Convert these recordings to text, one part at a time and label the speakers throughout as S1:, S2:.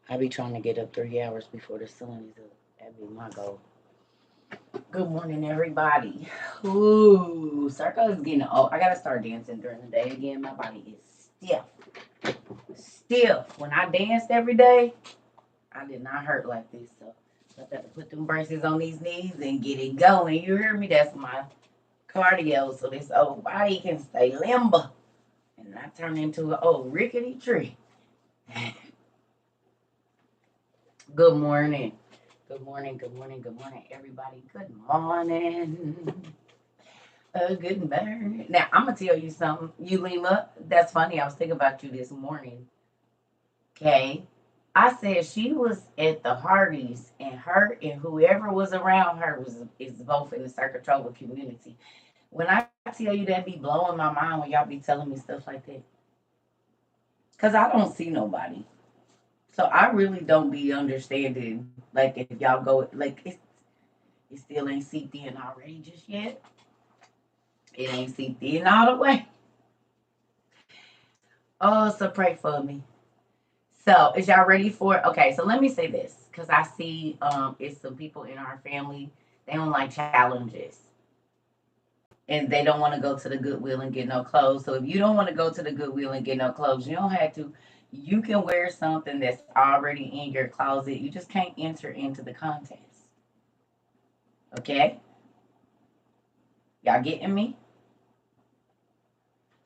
S1: I be trying to get up 3 hours before the sun is up. That be my goal. Good morning, everybody. Ooh, circle is getting old. I gotta start dancing during the day again. My body is stiff. Stiff. When I danced every day, I did not hurt like this. So I got to put them braces on these knees and get it going. You hear me? That's my cardio, so this old body can stay limber and not turn into an old rickety tree. Good morning. Good morning, good morning, good morning, everybody. Good morning. Good morning. Now, I'm going to tell you something. You, Lima, that's funny. I was thinking about you this morning. Okay. I said she was at the Hardee's, and her and whoever was around her is both in the Saratoga community. When I tell you that be blowing my mind when y'all be telling me stuff like that. Because I don't see nobody. So I really don't be understanding, like, if y'all go, like, it still ain't seeped in already just yet. It ain't seeped in all the way. Oh, so pray for me. So, is y'all ready for it? Okay, so let me say this, because I see it's some people in our family, they don't like challenges. And they don't want to go to the Goodwill and get no clothes. So if you don't want to go to the Goodwill and get no clothes, you don't have to. You can wear something that's already in your closet. You just can't enter into the contest. Okay? Y'all getting me?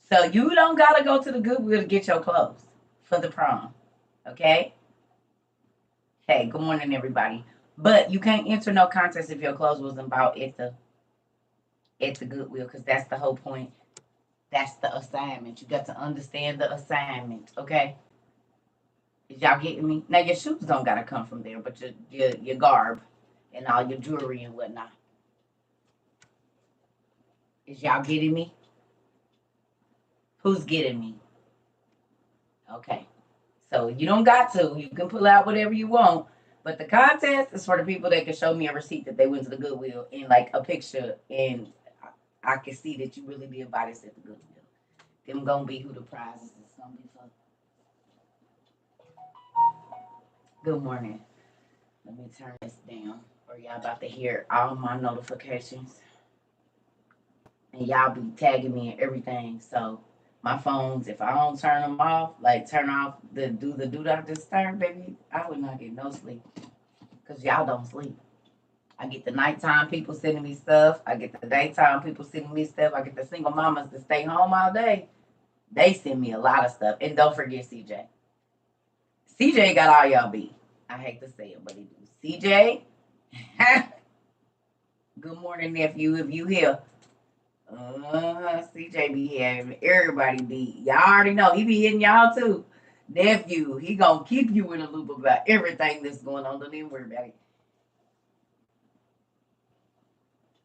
S1: So you don't gotta go to the Goodwill to get your clothes for the prom. Okay? Hey, good morning, everybody. But you can't enter no contest if your clothes wasn't bought at the Goodwill, because that's the whole point. That's the assignment. You got to understand the assignment, okay? Is y'all getting me? Now your shoes don't gotta come from there, but your garb and all your jewelry and whatnot. Is y'all getting me? Who's getting me? Okay. So you don't got to. You can pull out whatever you want. But the contest is for the people that can show me a receipt that they went to the Goodwill and like a picture, and I can see that you really did buy this at the Goodwill. Them gonna be who the prizes is gonna be for. Good morning. Let me turn this down, or y'all about to hear all my notifications, and y'all be tagging me and everything. So my phones, if I don't turn them off, like turn off the do not disturb, baby, I would not get no sleep, because y'all don't sleep. I get the nighttime people sending me stuff. I get the daytime people sending me stuff. I get the single mamas that stay home all day. They send me a lot of stuff. And don't forget CJ. CJ got all y'all beat. I hate to say it, but he do. CJ, good morning, nephew, if you here. CJ be having everybody beat. Y'all already know. He be hitting y'all too. Nephew, he gonna keep you in a loop about everything that's going on. Don't even worry about it.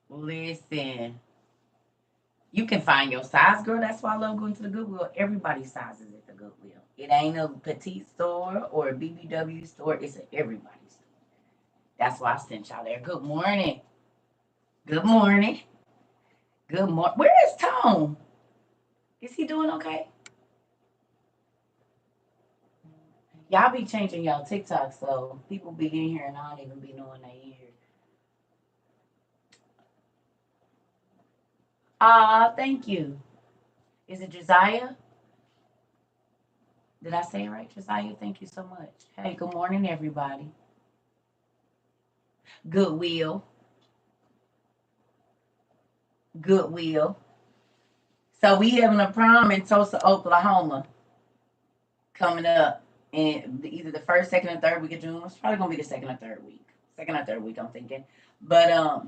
S1: Listen, you can find your size, girl. That's why I love going to the Goodwill. Everybody's size is at the Goodwill. It ain't a petite store or a BBW store. It's an everybody's store. That's why I sent y'all there. Good morning. Good morning. Good morning. Where is Tone? Is he doing okay? Y'all be changing y'all TikTok, so people be in here and I don't even be knowing they in here. Thank you. Is it Josiah? Did I say it right, Josiah? Thank you so much. Hey, good morning, everybody. Goodwill. Goodwill. So we having a prom in Tulsa, Oklahoma coming up in either the first, second, or third week of June. It's probably gonna be the second or third week. Second or third week, I'm thinking. But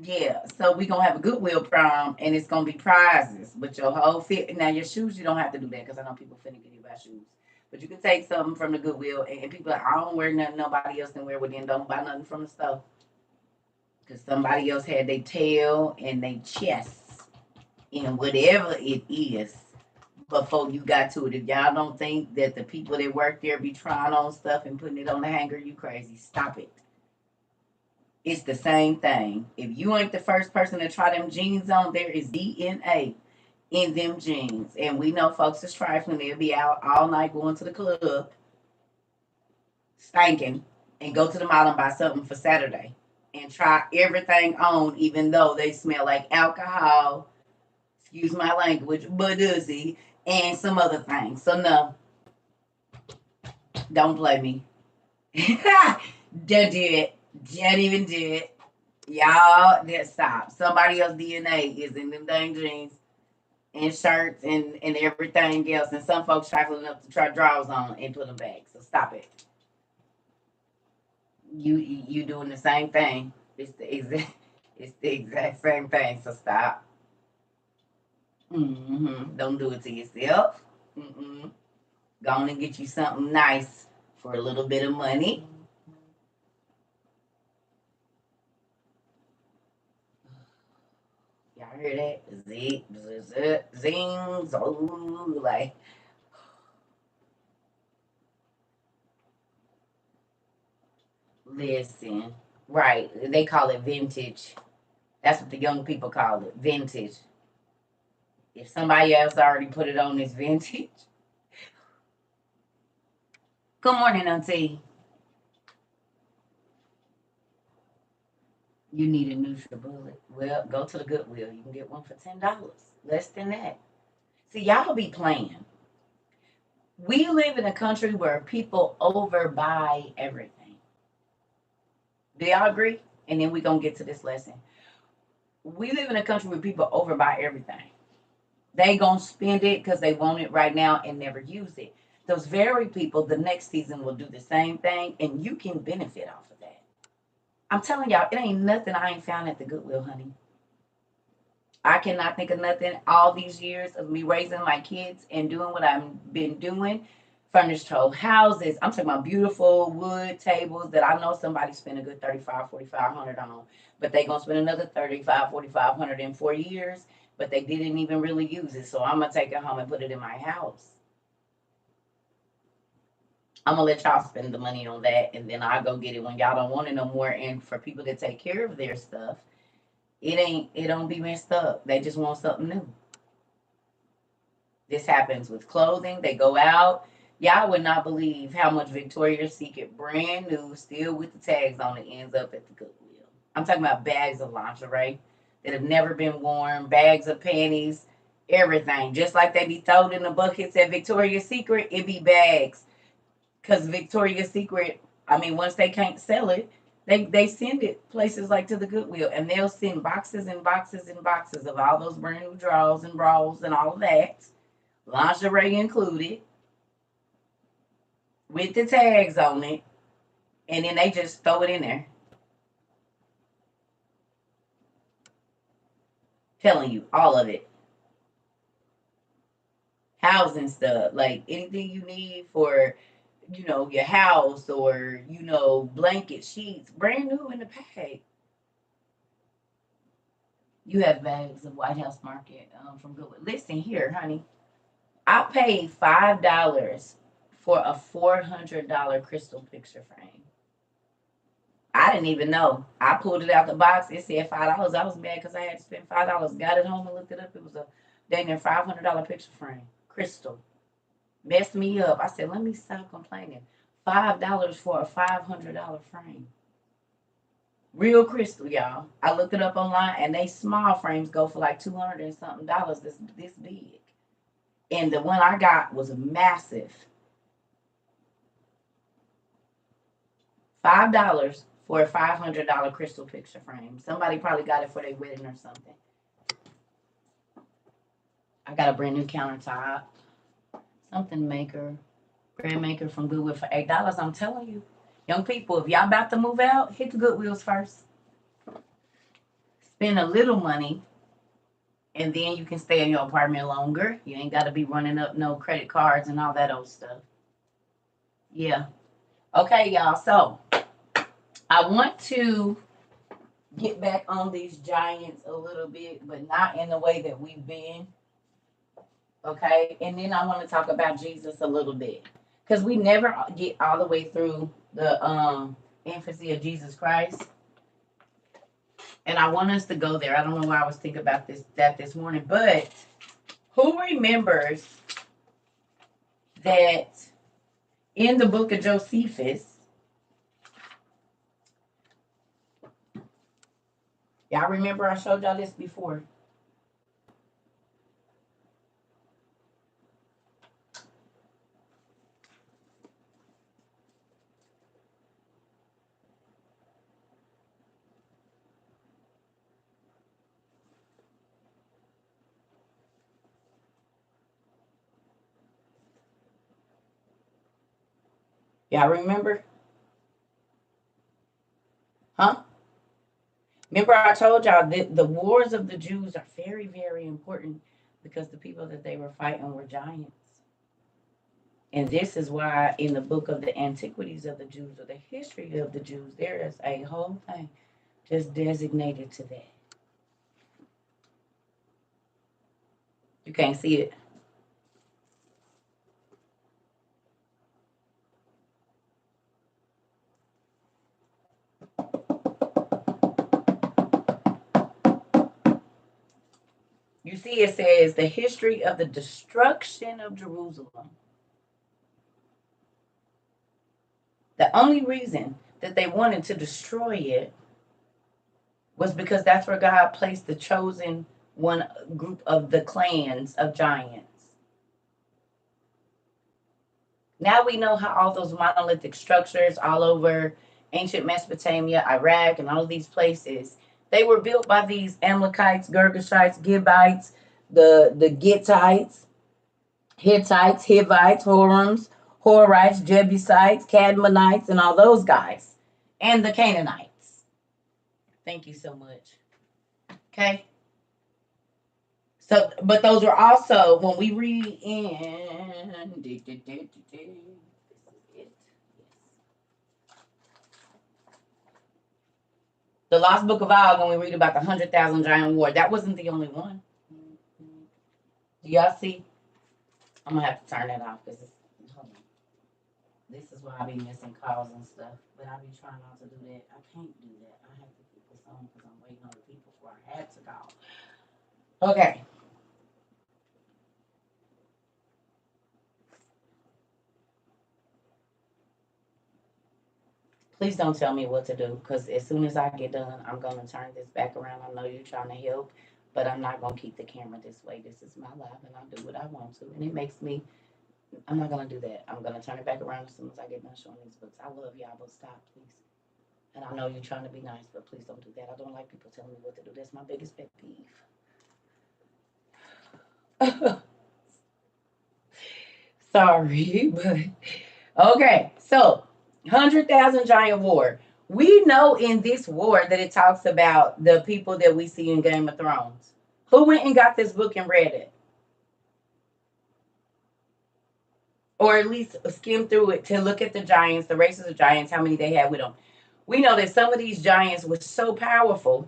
S1: yeah. So we gonna have a Goodwill prom, and it's gonna be prizes. But your whole fit. Now your shoes, you don't have to do that because I know people finna get you about shoes. But you can take something from the Goodwill, and people are like, I don't wear nothing nobody else can wear. Well, then don't buy nothing from the store because somebody else had their tail and their chest and whatever it is before you got to it. If y'all don't think that the people that work there be trying on stuff and putting it on the hanger, you crazy. Stop it. It's the same thing. If you ain't the first person to try them jeans on, there is DNA in them jeans. And we know folks is trifling. They'll be out all night going to the club spanking and go to the mall and buy something for Saturday and try everything on, even though they smell like alcohol, excuse my language, baduzzi, and some other things. So no, don't play me. Don't do it. Don't even do it. Y'all, just stop. Somebody else's DNA is in them dang jeans and shirts and everything else. And some folks trifling up to try drawers on and put them back. So stop it. You doing the same thing. It's the exact same thing. So stop. Don't do it to yourself. Go on and get you something nice for a little bit of money. Y'all hear that? Zings, oh, like. Listen, right? They call it vintage. That's what the young people call it, vintage. If somebody else already put it on, it's vintage. Good morning, Auntie. You need a neutral bullet. Well, go to the Goodwill. You can get one for $10. Less than that. See, y'all be playing. We live in a country where people overbuy everything. Do y'all agree? And then we're going to get to this lesson. We live in a country where people overbuy everything. They going to spend it because they want it right now and never use it. Those very people, the next season will do the same thing, and you can benefit off of that. I'm telling y'all, it ain't nothing I ain't found at the Goodwill, honey. I cannot think of nothing all these years of me raising my kids and doing what I've been doing. Furnished whole houses. I'm talking about beautiful wood tables that I know somebody spent a good $3,500, $4,500 on. But they going to spend another $3,500, $4,500 in 4 years. But they didn't even really use it. So I'm going to take it home and put it in my house. I'm going to let y'all spend the money on that. And then I'll go get it when y'all don't want it no more. And for people to take care of their stuff, it don't be messed up. They just want something new. This happens with clothing. They go out. Y'all would not believe how much Victoria's Secret brand new, still with the tags on it, ends up at the Goodwill. I'm talking about bags of lingerie that have never been worn, bags of panties, everything. Just like they be thrown in the buckets at Victoria's Secret, it be bags. Because Victoria's Secret, I mean, once they can't sell it, they send it places like to the Goodwill, and they'll send boxes and boxes and boxes of all those brand new drawers and bras and all of that, lingerie included, with the tags on it, and then they just throw it in there. Telling you, all of it. Housing stuff, like anything you need for, your house or, blanket sheets, brand new in the pack. You have bags of White House Market from Goodwill. Listen here, honey. I paid $5 for a $400 crystal picture frame. I didn't even know. I pulled it out the box. It said $5. I was mad because I had to spend $5. Got it home and looked it up. It was a dang near $500 picture frame. Crystal. Messed me up. I said, let me stop complaining. $5 for a $500 frame. Real crystal, y'all. I looked it up online, and they small frames go for like $200 and something this big. And the one I got was massive. $5 for a $500 crystal picture frame. Somebody probably got it for their wedding or something. I got a brand new countertop. Something maker. Brand maker from Goodwill for $8. I'm telling you. Young people, if y'all about to move out, hit the Goodwills first. Spend a little money, and then you can stay in your apartment longer. You ain't got to be running up no credit cards and all that old stuff. Yeah. Okay, y'all. So, I want to get back on these giants a little bit, but not in the way that we've been. Okay? And then I want to talk about Jesus a little bit. Because we never get all the way through the infancy of Jesus Christ. And I want us to go there. I don't know why I was thinking about this morning. But who remembers that in the book of Josephus, Y'all remember I showed y'all this before? Y'all remember? Huh? Remember I told y'all that the wars of the Jews are very, very important because the people that they were fighting were giants. And this is why in the book of the antiquities of the Jews or the history of the Jews, there is a whole thing just designated to that. You can't see it. You see, it says the history of the destruction of Jerusalem. The only reason that they wanted to destroy it was because that's where God placed the chosen one group of the clans of giants. Now we know how all those monolithic structures all over ancient Mesopotamia, Iraq, and all of these places, they were built by these Amalekites, Girgashites, Gibeonites, the Gittites, Hittites, Hivites, Horites, Horites, Jebusites, Cadmonites, and all those guys, and the Canaanites. Thank you so much. Okay. So, but those were also when we read in the Lost Book of Og, when we read about the 100,000 Giant War, that wasn't the only one. Do y'all see? I'm gonna have to turn that off because this is why I be missing calls and stuff. But I be trying not to do that. I can't do that. I have to keep this on because I'm waiting on the people before I had to call. Okay. Please don't tell me what to do because as soon as I get done, I'm going to turn this back around. I know you're trying to help, but I'm not going to keep the camera this way. This is my life and I'll do what I want to. And it makes me, I'm not going to do that. I'm going to turn it back around as soon as I get done showing these books. I love y'all, but stop, please. And I know you're trying to be nice, but please don't do that. I don't like people telling me what to do. That's my biggest pet peeve. Sorry, but okay. So 100,000 Giant War. We know in this war that it talks about the people that we see in Game of Thrones. Who went and got this book and read it? Or at least skimmed through it to look at the giants, the races of giants, how many they had with them. We know that some of these giants were so powerful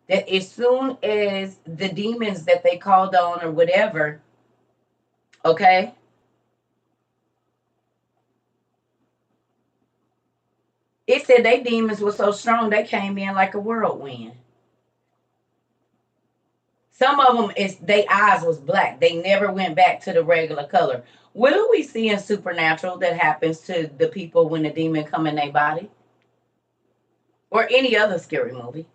S1: that as soon as the demons that they called on or whatever, okay, it said they demons were so strong they came in like a whirlwind. Some of them, their eyes was black. They never went back to the regular color. What do we see in Supernatural that happens to the people when the demon come in their body? Or any other scary movie?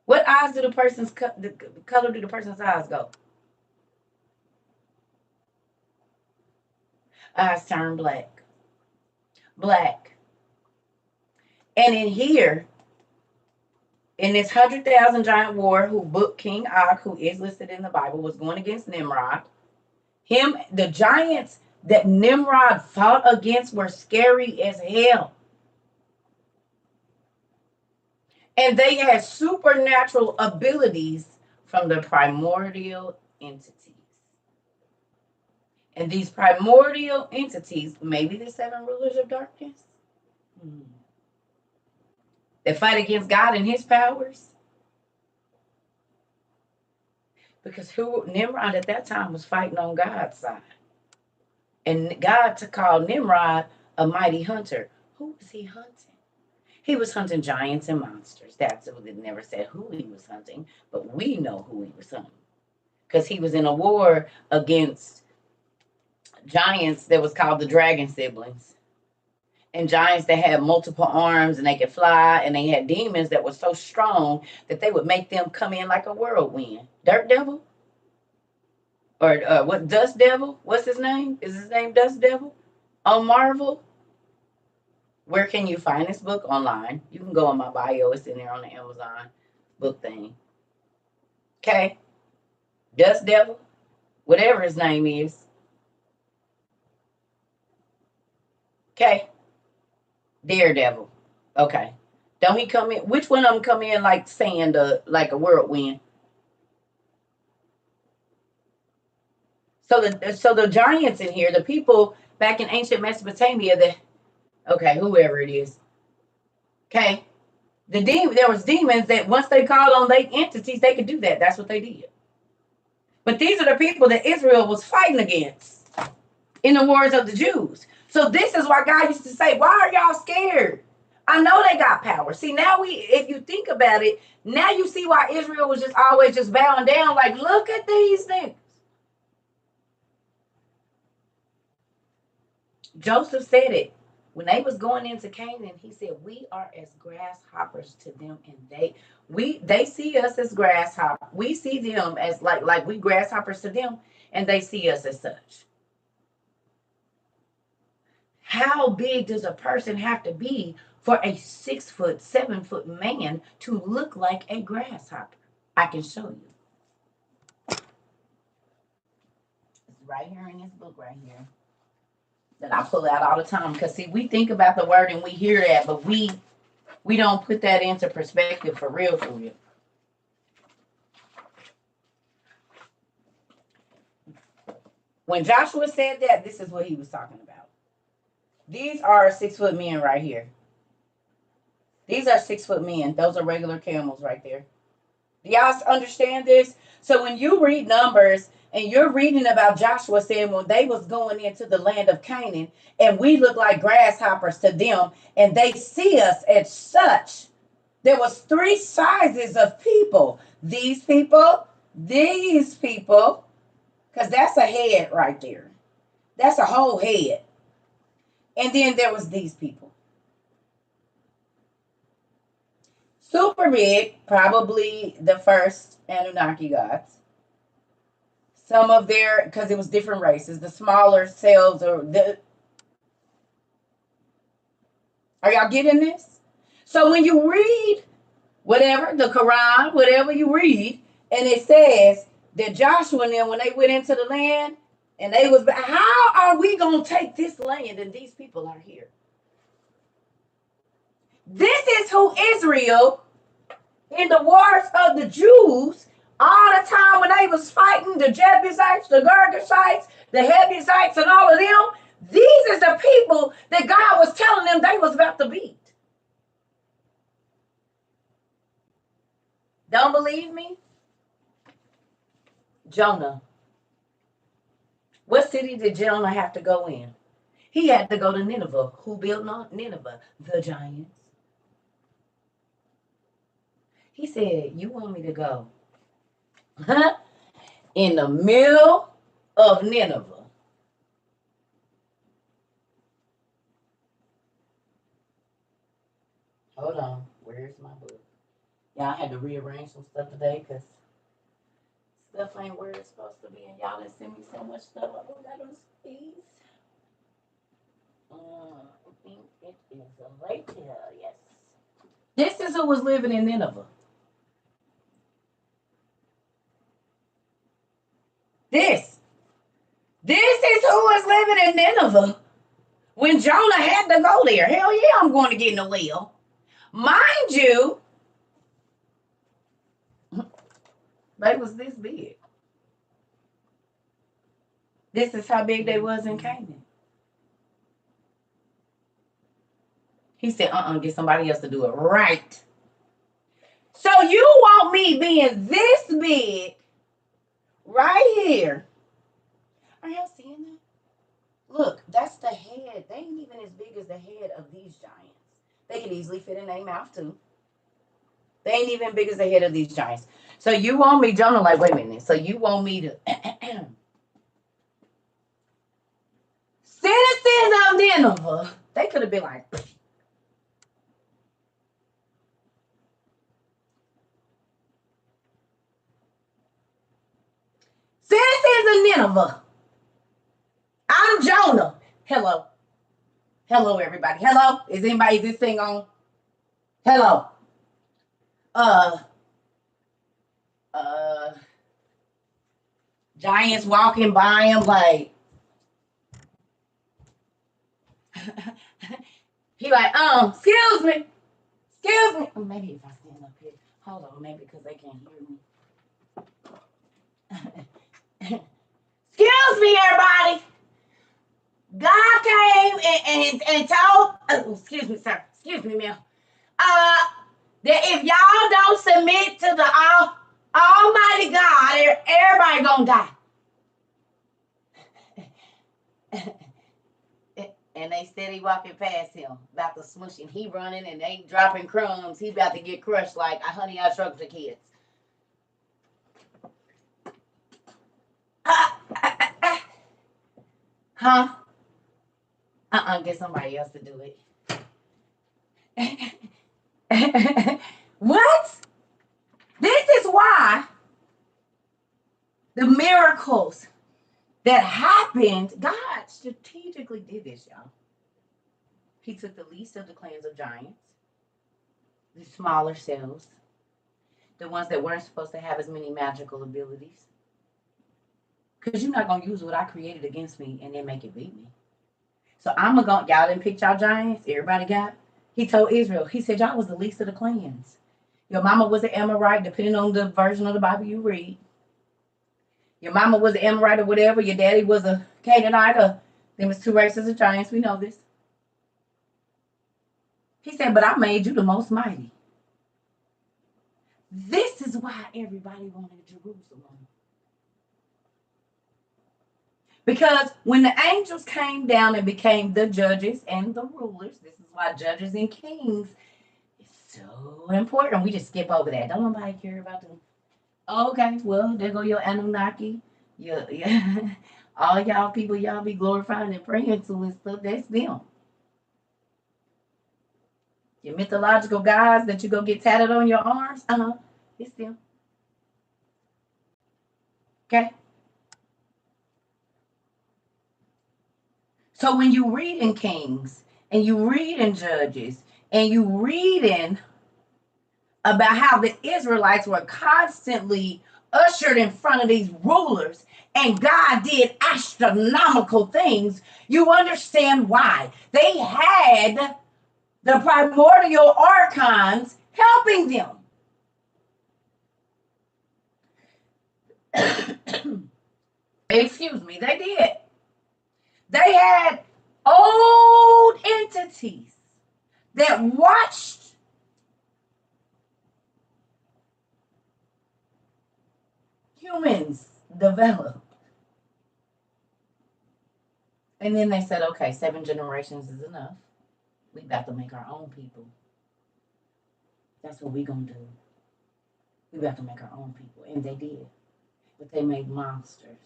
S1: What eyes do the color do the person's eyes go? Eyes turn black. Black. And in here, in this 100,000 Giant War, who book King Og, who is listed in the Bible, was going against Nimrod. The giants that Nimrod fought against were scary as hell. And they had supernatural abilities from the primordial entities. And these primordial entities, maybe the 7 rulers of darkness, that fight against God and his powers. Because Nimrod at that time was fighting on God's side. And God called Nimrod a mighty hunter. Who was he hunting? He was hunting giants and monsters. That's what it never said who he was hunting, but we know who he was hunting. Because he was in a war against giants that was called the dragon siblings. and giants that had multiple arms and they could fly, and they had demons that were so strong that they would make them come in like a whirlwind. Dirt devil, or what? Dust devil? What's his name? Is his name Dust Devil? On Marvel. Where can you find this book? Online. You can go on my bio. It's in there on the Amazon book thing. Okay, Dust Devil, whatever his name is. Okay, Daredevil. Okay. Don't he come in? Which one of them come in like sand, like a whirlwind? So the giants in here, the people back in ancient Mesopotamia, whoever it is. Okay. There was demons that once they called on their entities, they could do that. That's what they did. But these are the people that Israel was fighting against in the wars of the Jews. So this is why God used to say, why are y'all scared? I know they got power. See, now if you think about it, now you see why Israel was just always just bowing down. Like, look at these things. Joseph said it. When they was going into Canaan, he said, we are as grasshoppers to them, and they see us as grasshoppers. We see them as like we grasshoppers to them, and they see us as such. How big does a person have to be for a 6 foot, 7 foot man to look like a grasshopper? I can show you. It's right here in this book right here that I pull out all the time. Because see, we think about the word and we hear that, but we don't put that into perspective for real, for real. When Joshua said that, this is what he was talking about. These are 6 foot men right here. These are 6 foot men. Those are regular camels right there. Do y'all understand this? So when you read Numbers and you're reading about Joshua saying when they was going into the land of Canaan and we look like grasshoppers to them and they see us as such, there was 3 sizes of people. These people, because that's a head right there. That's a whole head. And then there was these people. Super big, probably the first Anunnaki gods. Some of because it was different races, the smaller cells are y'all getting this? So when you read whatever, the Quran, whatever you read, and it says that Joshua and them, when they went into the land, and they was, how are we going to take this land and these people are here? This is who Israel, in the wars of the Jews, all the time when they was fighting the Jebusites, the Girgashites, the Hebusites, and all of them, these is the people that God was telling them they was about to beat. Don't believe me? Jonah. What city did Jonah have to go in? He had to go to Nineveh. Who built Nineveh? The giants. He said, you want me to go in the middle of Nineveh? Hold on. Where's my book? Y'all had to rearrange some stuff today because stuff ain't where it's supposed to be. And y'all done send me so much stuff. I don't got no space. I think it is right here. Yes. This is who was living in Nineveh. This is who was living in Nineveh when Jonah had to go there. Hell yeah, I'm going to get in the well. Mind you, they was this big. This is how big they was in Canaan. He said, get somebody else to do it right. So you want me being this big right here? Are y'all seeing that? Look, that's the head. They ain't even as big as the head of these giants. They can easily fit in their mouth too. They ain't even big as the head of these giants. So you want me, Jonah, like, wait a minute. So you want me to Citizens of Nineveh, they could have been like, citizens of Nineveh, I'm Jonah. Hello. Hello, everybody. Hello. Is this thing on? Hello. Uh, uh, giants walking by him like, he like, excuse me. Excuse me. Oh, maybe if I stand up here. Hold on, maybe because they can't hear me. Excuse me, everybody. God came and told, excuse me, sir. Excuse me, ma'am. That if y'all don't submit to the Almighty God, everybody gonna die. And they steady walking past him, about to smush him. He running and they dropping crumbs. He about to get crushed like Honey, I Shrunk the Kids. Huh? Get somebody else to do it. What? This is why the miracles that happened, God strategically did this, y'all. He took the least of the clans of giants, the smaller cells, the ones that weren't supposed to have as many magical abilities. Because you're not going to use what I created against me and then make it beat me. So I'm going to go, y'all didn't pick y'all giants, everybody got. He told Israel, he said, y'all was the least of the clans. Your mama was an Amorite, depending on the version of the Bible you read. Your mama was an Amorite or whatever. Your daddy was a Canaanite. There was two races of giants. We know this. He said, but I made you the most mighty. This is why everybody wanted Jerusalem. Because when the angels came down and became the judges and the rulers, this is why judges and kings is so important. We just skip over that. Don't nobody care about them. Okay, well, there go your Anunnaki. Yeah. All y'all people y'all be glorifying and praying to and stuff, that's them. Your mythological guys that you go get tatted on your arms, it's them. Okay? So when you read in Kings and you read in Judges and you read in about how the Israelites were constantly ushered in front of these rulers and God did astronomical things, you understand why. They had the primordial archons helping them. Excuse me, they did. They had old entities that watched humans develop. And then they said, okay, 7 generations is enough. We got to make our own people. That's what we gonna do. We got to make our own people. And they did. But they made monsters.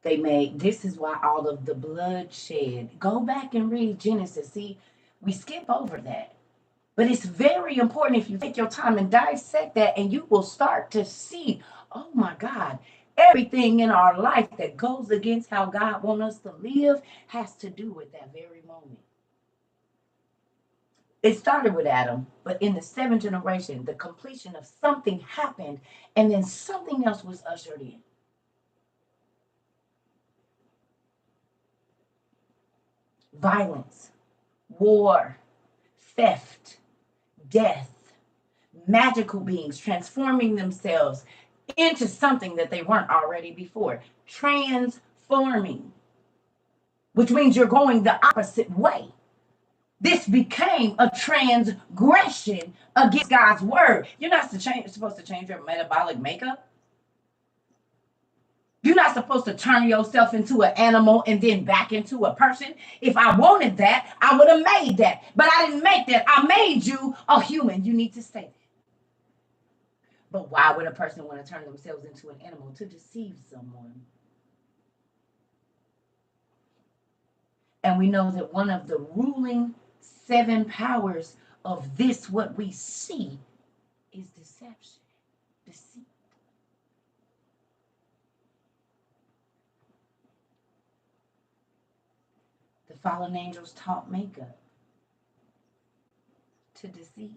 S1: This is why all of the bloodshed. Go back and read Genesis. See, we skip over that. But it's very important if you take your time and dissect that, and you will start to see, oh my God, everything in our life that goes against how God wants us to live has to do with that very moment. It started with Adam, but in the 7th generation, the completion of something happened, and then something else was ushered in. Violence, war, theft, death, magical beings transforming themselves into something that they weren't already before. Transforming, which means you're going the opposite way. This became a transgression against God's word. You're not supposed to change your metabolic makeup. You're not supposed to turn yourself into an animal and then back into a person. If I wanted that, I would have made that. But I didn't make that. I made you a human. You need to stay there. But why would a person want to turn themselves into an animal? To deceive someone. And we know that one of the ruling 7 powers of this, what we see, is deception, deceit. The fallen angels taught makeup to deceive.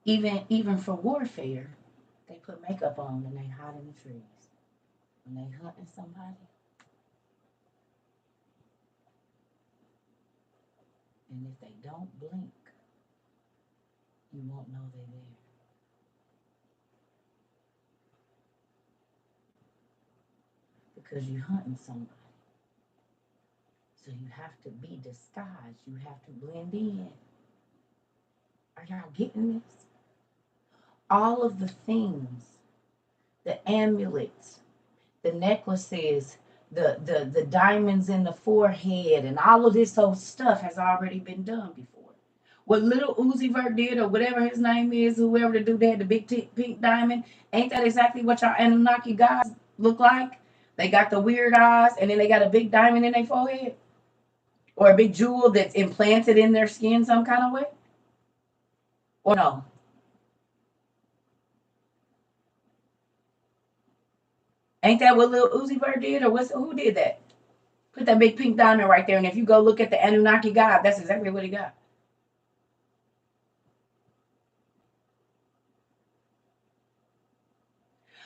S1: Even for warfare, they put makeup on and they hide in the trees. When they hunting somebody, and if they don't blink, you won't know they're there. Because you're hunting somebody. So you have to be disguised. You have to blend in. Are y'all getting this? All of the things, the amulets, the necklaces, the diamonds in the forehead, and all of this old stuff has already been done before. What little Uzi Vert did, or whatever his name is, whoever the dude that had the big pink diamond, ain't that exactly what y'all Anunnaki guys look like? They got the weird eyes, and then they got a big diamond in their forehead, or a big jewel that's implanted in their skin some kind of way, or no? Ain't that what little Uzi Vert did, or who did that? Put that big pink diamond right there, and if you go look at the Anunnaki god, that's exactly what he got.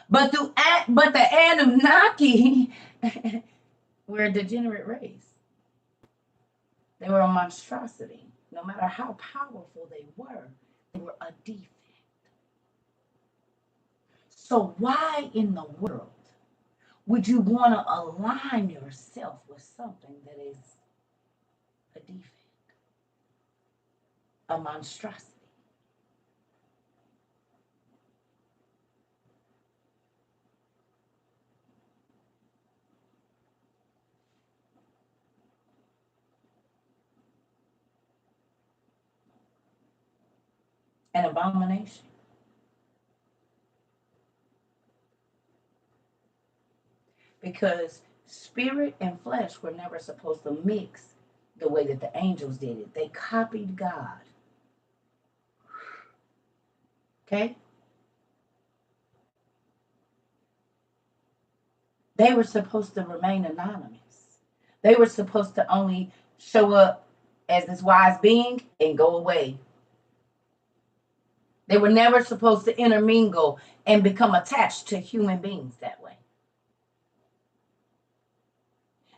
S1: But the Anunnaki were a degenerate race. They were a monstrosity. No matter how powerful they were a defect. So why in the world would you want to align yourself with something that is a defect, a monstrosity? An abomination. Because spirit and flesh were never supposed to mix the way that the angels did it. They copied God. Okay? They were supposed to remain anonymous. They were supposed to only show up as this wise being and go away. They were never supposed to intermingle and become attached to human beings that way.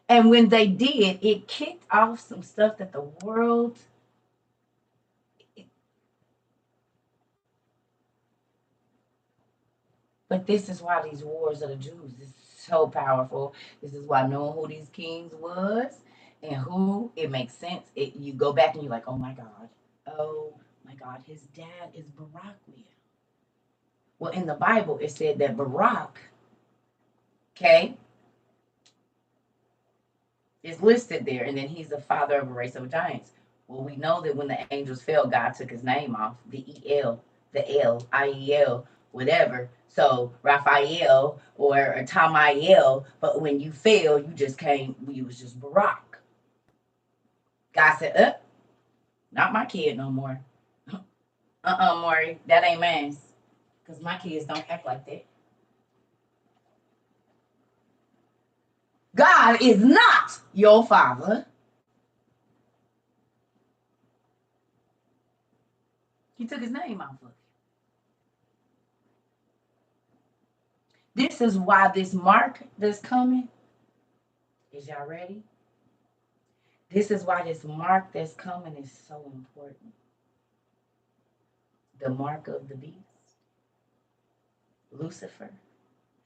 S1: And when they did, it kicked off some stuff that the world. But this is why these wars of the Jews is so powerful. This is why knowing who these kings was and who, it makes sense. You go back and you're like, oh my God, his dad is Barak. Well, in the Bible, it said that Barak, okay, is listed there, and then he's the father of a race of giants. Well, we know that when the angels fell, God took his name off, the E-L, the L, I-E-L, whatever. So Raphael or Tamael, but when you fell, you just came, you was just Barak. God said, not my kid no more. Maury, that ain't mine. Because my kids don't act like that. God is not your father. He took his name off of it. This is why this mark that's coming, is y'all ready? This is why this mark that's coming is so important. The mark of the beast. Lucifer,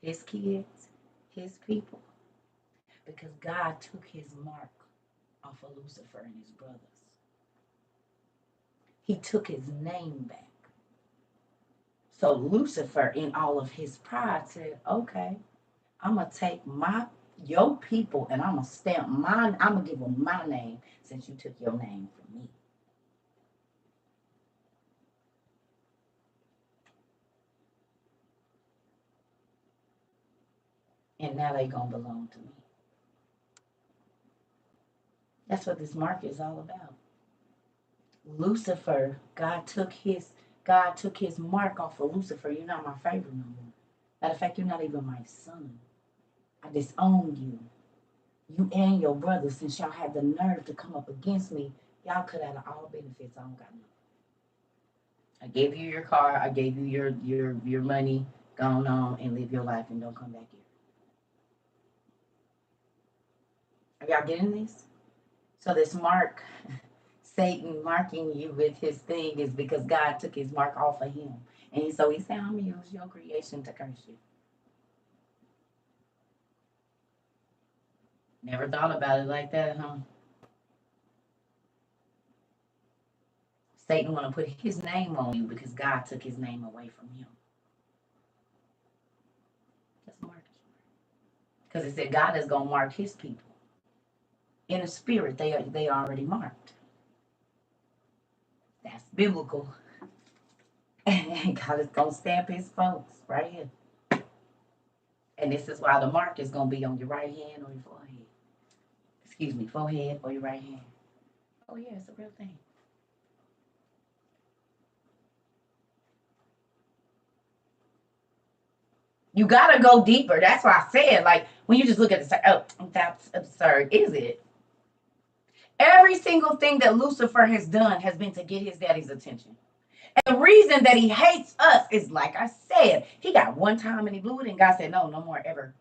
S1: his kids, his people. Because God took his mark off of Lucifer and his brothers. He took his name back. So Lucifer, in all of his pride, said, okay, I'm going to take your people and I'm going to stamp mine. I'm going to give them my name since you took your name from me. And now they gonna belong to me. That's what this mark is all about. Lucifer, God took his mark off of Lucifer. You're not my favorite no more. Matter of fact, you're not even my son. I disown you. You and your brother, since y'all had the nerve to come up against me, y'all cut out of all benefits. I don't got nothing. I gave you your car. I gave you your money. Go on and live your life and don't come back here. Are y'all getting this? So this mark, Satan marking you with his thing, is because God took his mark off of him. And so he said, I'm going to use your creation to curse you. Never thought about it like that, huh? Satan want to put his name on you because God took his name away from him. That's mark. Because it said God is going to mark his people. In the spirit, they already marked. That's biblical. And God is going to stamp his folks right here. And this is why the mark is going to be on your right hand or your forehead. Excuse me, forehead or your right hand. Oh, yeah, it's a real thing. You got to go deeper. That's why I said, like, when you just look at it, oh, that's absurd. Is it? Every single thing that Lucifer has done has been to get his daddy's attention. And the reason that he hates us is, like I said, he got one time and he blew it, and God said, no more ever.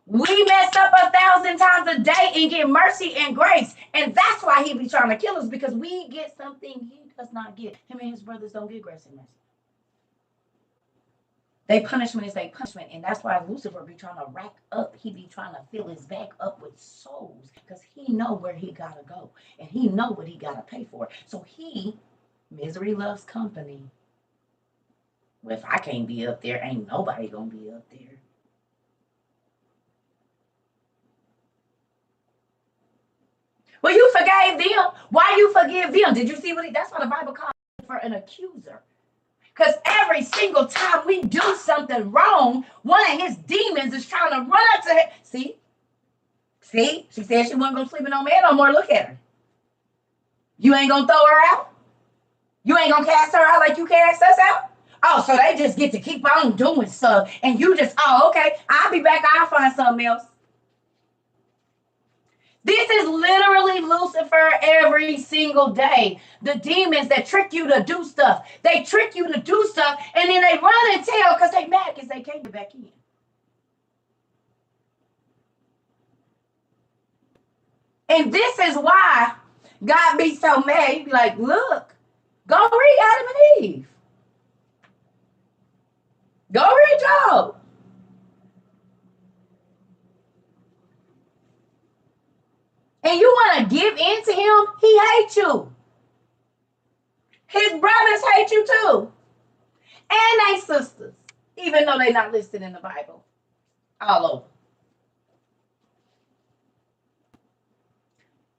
S1: We mess up 1,000 times a day and get mercy and grace. And that's why he be trying to kill us, because we get something he does not get. Him and his brothers don't get grace and mercy. They punishment is a punishment, and that's why Lucifer be trying to rack up. He be trying to fill his back up with souls, because he know where he gotta go, and he know what he gotta pay for. So misery loves company. Well, if I can't be up there, ain't nobody gonna be up there. Well, you forgave them. Why you forgive them? Did you see that's why the Bible calls for an accuser. Because every single time we do something wrong, one of his demons is trying to run up to him. See? She said she wasn't going to sleep with no man no more. Look at her. You ain't going to throw her out? You ain't going to cast her out like you cast us out? Oh, so they just get to keep on doing stuff. And you just, okay, I'll be back. I'll find something else. This is literally Lucifer every single day. The demons that trick you to do stuff. They trick you to do stuff, and then they run and tell because they mad because they can't get back in. And this is why God be so mad. He be like, look, go read Adam and Eve. Go read Job. And you want to give in to him? He hates you. His brothers hate you too. And they sisters. Even though they're not listed in the Bible. All over.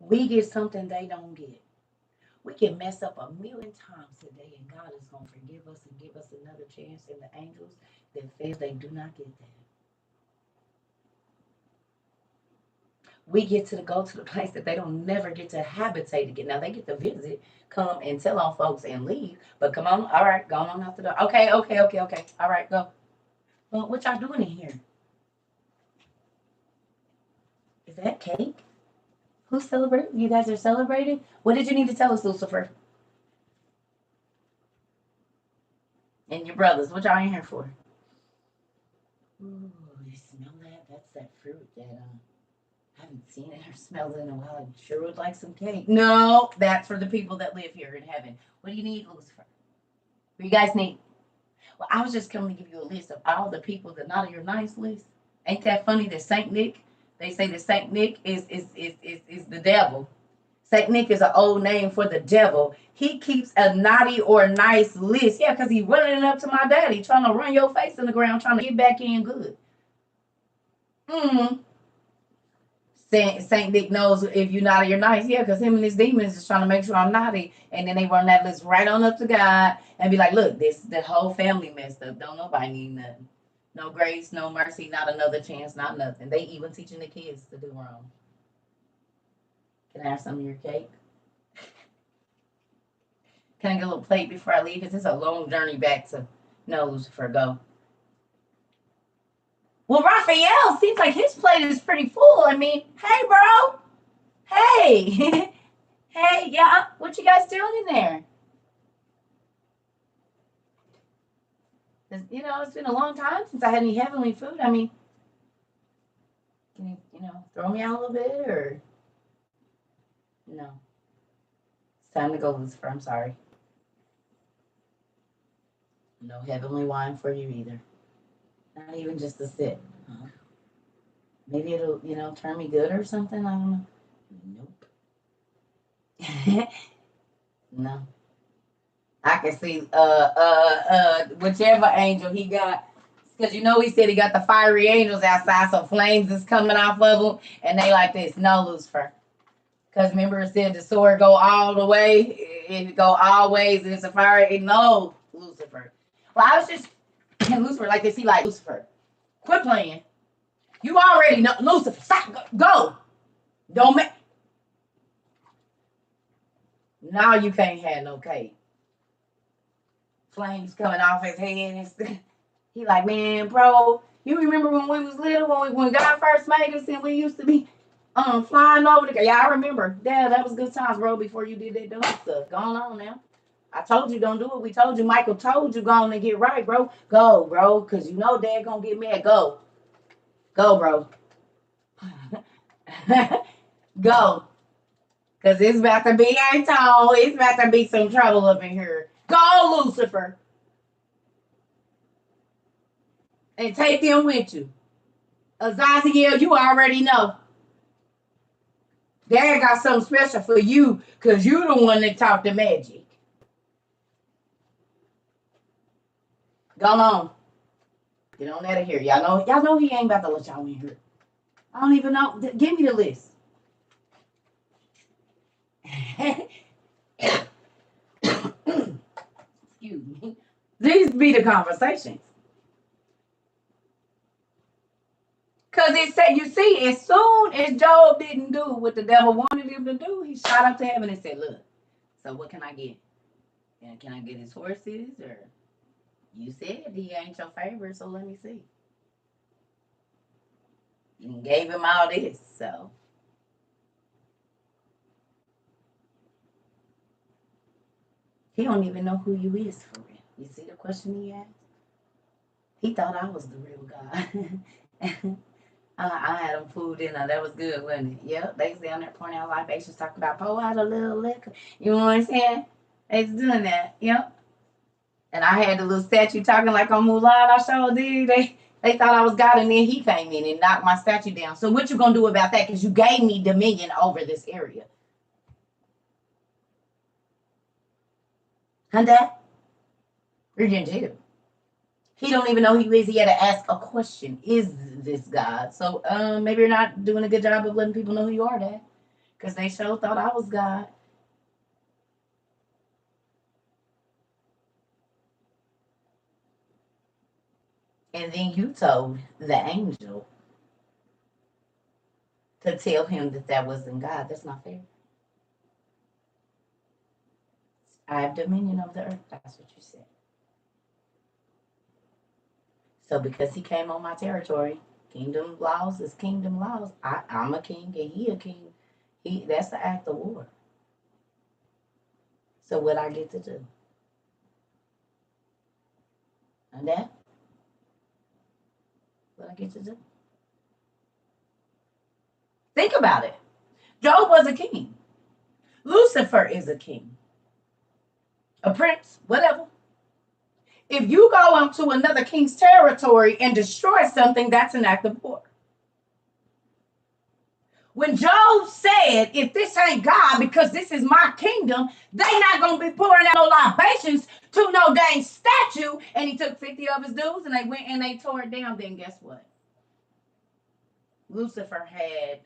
S1: We get something they don't get. We can mess up 1,000,000 times today, and God is going to forgive us and give us another chance. And the angels that fail, they do not get that. We get to go to the place that they don't never get to habitate again. Now they get to visit, come and tell on folks and leave. But come on, all right, go on out the door. Okay. All right, go. Well, what y'all doing in here? Is that cake? Who's celebrating? You guys are celebrating? What did you need to tell us, Lucifer? And your brothers, what y'all in here for? Ooh, you smell that? That's that fruit that I haven't seen it or smelled it in a while. I sure would like some cake. No, that's for the people that live here in heaven. What do you need, Lucifer? What do you guys need? Well, I was just coming to give you a list of all the people that not on your nice list. Ain't that funny that Saint Nick, they say that Saint Nick is the devil. Saint Nick is an old name for the devil. He keeps a naughty or nice list. Yeah, because he's running it up to my daddy, trying to run your face in the ground, trying to get back in good. Saint Nick knows if you're naughty or nice. Yeah, because him and his demons is trying to make sure I'm naughty. And then they run that list right on up to God and be like, look, the whole family messed up. Don't nobody need nothing. No grace, no mercy, not another chance, not nothing. They even teaching the kids to do wrong. Can I have some of your cake? Can I get a little plate before I leave? Because it's a long journey back to no, Lucifer, go. Well, Raphael seems like his plate is pretty full. I mean, hey, bro. Hey. Hey, yeah. What you guys doing in there? You know, it's been a long time since I had any heavenly food. I mean, can you know, throw me out a little bit or no? It's time to go, Lucifer. I'm sorry. No heavenly wine for you either. Not even just a sip. Maybe it'll, you know, turn me good or something. I don't know. Nope. No. I can see whichever angel he got. Because you know he said he got the fiery angels outside, so flames is coming off of them, and they like this. No, Lucifer. Because remember it said the sword go all the way, it go all ways, and it's a fire. No, Lucifer. Well, I was just Lucifer like this. He like Lucifer. Quit playing. You already know Lucifer. Stop. Go. Don't make. Now you can't have no cake. Flames coming off his head. He like, man, bro, you remember when we was little, when God first made us and we used to be flying over the. Yeah, I remember. Yeah, that was good times, bro, before you did that dumb stuff. Going on now. I told you don't do it. We told you, Michael told you go on and get right, bro. Go, bro, because you know Dad gonna get mad. Go. Go, bro. Go. Because it's about to be, I told, it's about to be some trouble up in here. Go, Lucifer. And take them with you. Azaziel, you already know. Dad got something special for you because you the one that taught the magic. Go on. Get on out of here. Y'all know he ain't about to let y'all in here. I don't even know. Give me the list. Excuse me. These be the conversations. Because it said, you see, as soon as Job didn't do what the devil wanted him to do, he shot up to heaven and said, look, so what can I get? And can I get his horses? Or you said he ain't your favorite, so let me see. And gave him all this, so. He don't even know who you is for real. You see the question he asked? He thought I was the real God. I had them food in there. That was good, wasn't it? Yep. They was down there pouring out libations, talking about pour out a little liquor. You know what I'm saying? They was doing that. Yep. And I had the little statue talking like on Mulan. I showed did. They thought I was God, and then he came in and knocked my statue down. So what you gonna do about that? Because you gave me dominion over this area. Huh, Dad? You're in jail. He don't even know who he is. He had to ask a question. Is this God? So maybe you're not doing a good job of letting people know who you are, Dad. Because they sure thought I was God. And then you told the angel to tell him that that wasn't God. That's not fair. I have dominion over the earth. That's what you said. So because he came on my territory, kingdom laws is kingdom laws. I'm a king and he a king. That's the act of war. So what I get to do? And that what I get to do? Think about it. Job was a king. Lucifer is a king. A prince, whatever. If you go onto another king's territory and destroy something, that's an act of war. When Job said, if this ain't God, because this is my kingdom, they not going to be pouring out no libations to no dang statue, and he took 50 of his dudes and they went and they tore it down, then guess what? Lucifer had,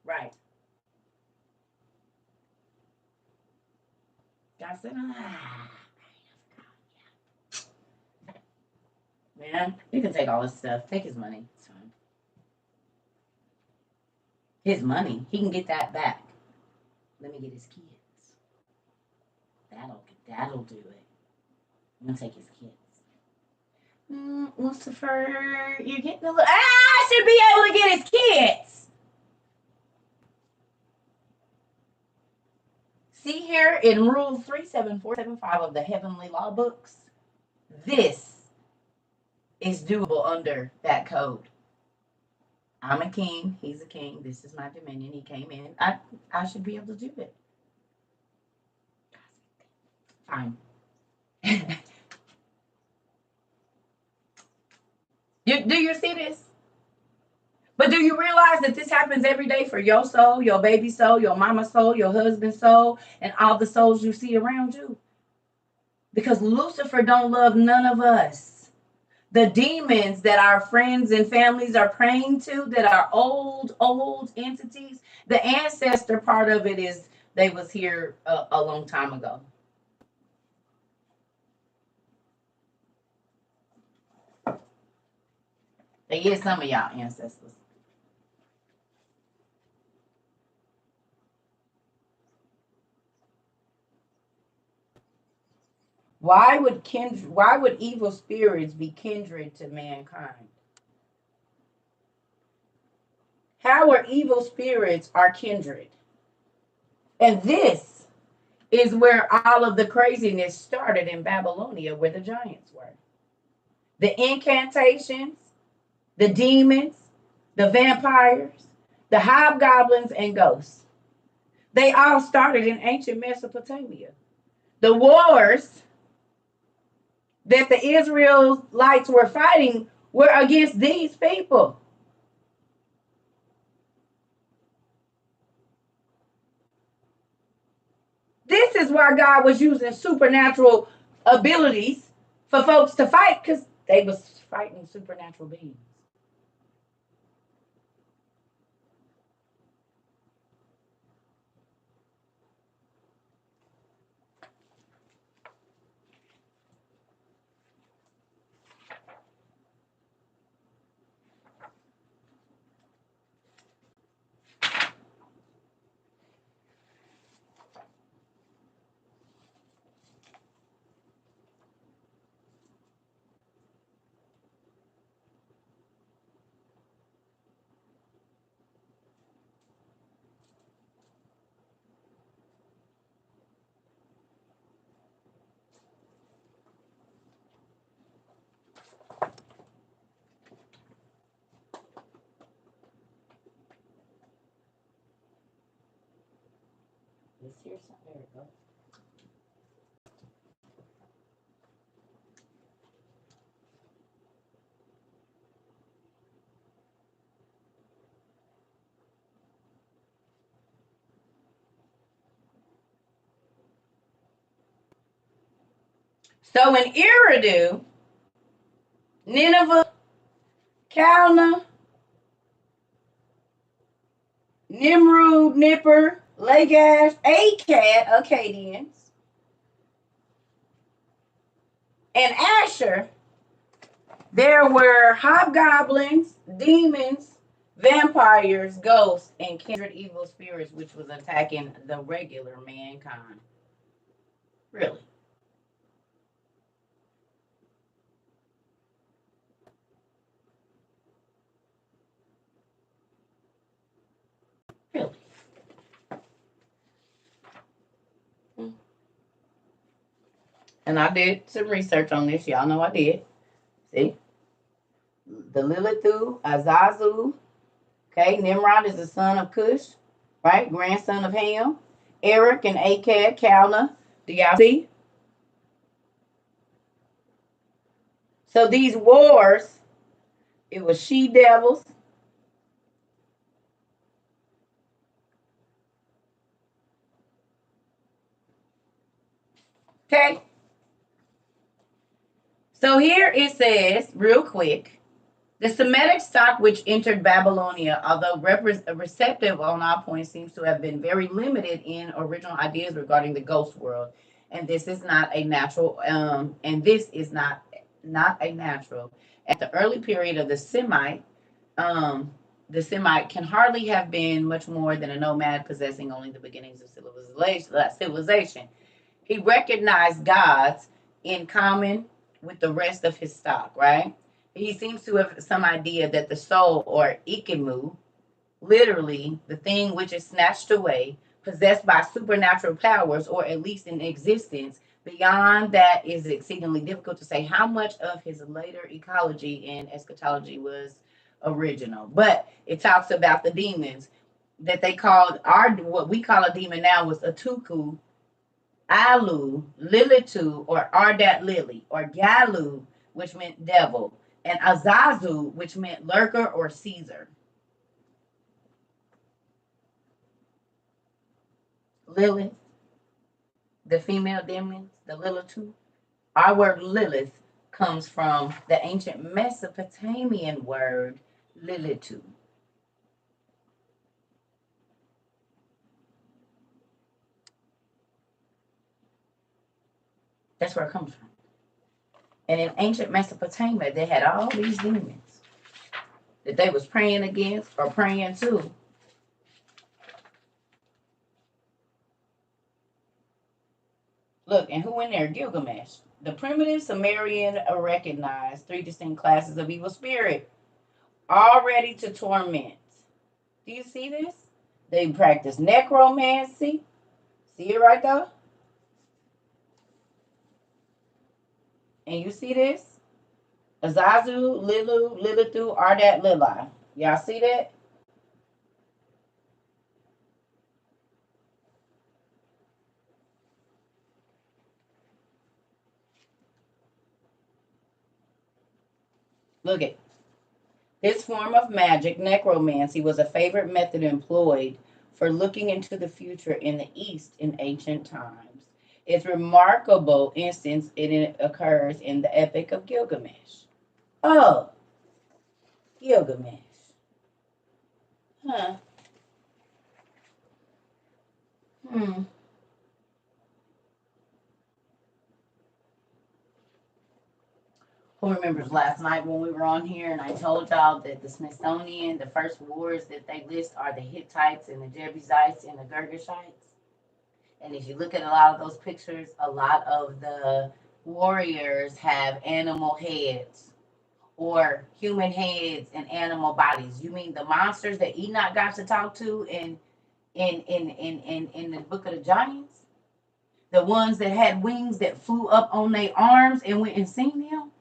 S1: right. God said, Man, you can take all his stuff. Take his money. It's fine. His money. He can get that back. Let me get his kids. That'll do it. I'm gonna take his kids. Lucifer, you're getting a little. I should be able to get his kids. See here in Rule 37475 of the Heavenly Law Books, this is doable under that code. I'm a king. He's a king. This is my dominion. He came in. I should be able to do it. Fine. Do you see this? But do you realize that this happens every day for your soul, your baby soul, your mama's soul, your husband's soul, and all the souls you see around you? Because Lucifer don't love none of us. The demons that our friends and families are praying to, that are old entities, the ancestor part of it is they was here a long time ago. They is some of y'all ancestors. Why would evil spirits be kindred to mankind? How are evil spirits are kindred? And this is where all of the craziness started in Babylonia, where the giants were. The incantations, the demons, the vampires, the hobgoblins, and ghosts. They all started in ancient Mesopotamia. The wars that the Israelites were fighting were against these people. This is why God was using supernatural abilities for folks to fight, because they was fighting supernatural beings. Let's hear something. There we go. So in Eridu, Nineveh, Calna, Nimrud, Nipper, Lagash, Akkad, Akkadians, and Asher, there were hobgoblins, demons, vampires, ghosts, and kindred evil spirits, which was attacking the regular mankind. Really? Really? And I did some research on this. Y'all know I did. See? The Lilithu, Azazu. Okay, Nimrod is the son of Cush, right? Grandson of Ham. Eric and Akkad, Calna. Do y'all see? So these wars, it was she devils. Okay. So here it says, real quick, the Semitic stock which entered Babylonia, although receptive on all points, seems to have been very limited in original ideas regarding the ghost world. And this is not a natural, and this is not not a natural. At the early period of the Semite can hardly have been much more than a nomad possessing only the beginnings of civilization. He recognized gods in common with the rest of his stock, right? He seems to have some idea that the soul, or ikimu, literally the thing which is snatched away, possessed by supernatural powers, or at least in existence. Beyond that is exceedingly difficult to say how much of his later ecology and eschatology was original. But it talks about the demons that they called what we call a demon now was Atuku, Alu, Lilitu, or Ardat Lily, or Galu, which meant devil, and Azazu, which meant lurker or Caesar. Lilith, the female demons, the Lilitu. Our word Lilith comes from the ancient Mesopotamian word Lilitu. That's where it comes from. And in ancient Mesopotamia, they had all these demons that they was praying against or praying to. Look, and who in there? Gilgamesh. The primitive Sumerian recognized three distinct classes of evil spirit, all ready to torment. Do you see this? They practice necromancy. See it right there? And you see this? Azazu, Lilu, Lilithu, Ardat, Lili. Y'all see that? Look at this form of magic, necromancy, was a favorite method employed for looking into the future in the East in ancient times. Its remarkable instance it occurs in the Epic of Gilgamesh. Oh, Gilgamesh. Huh. Hmm. Who remembers last night when we were on here and I told y'all that the Smithsonian, the first wars that they list are the Hittites and the Jebusites and the Girgashites? And if you look at a lot of those pictures, a lot of the warriors have animal heads or human heads and animal bodies. You mean the monsters that Enoch got to talk to in the book of the giants? The ones that had wings that flew up on their arms and went and seen them?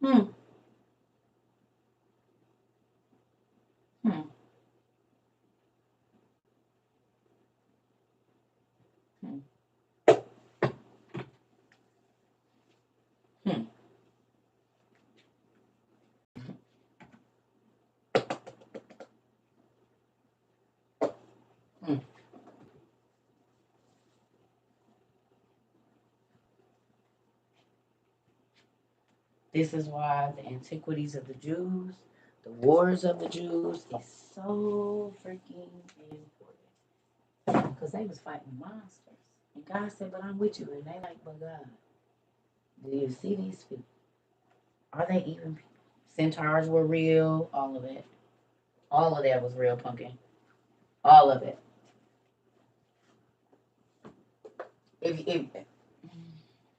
S1: Hmm. Hmm. Hmm. Hmm. Hmm. This is why the antiquities of the Jews, the wars of the Jews, is so freaking important. Because they was fighting monsters. And God said, but I'm with you. And they like, but God, do you see these people? Are they even people? Centaurs were real. All of it. All of that was real, pumpkin. All of it. If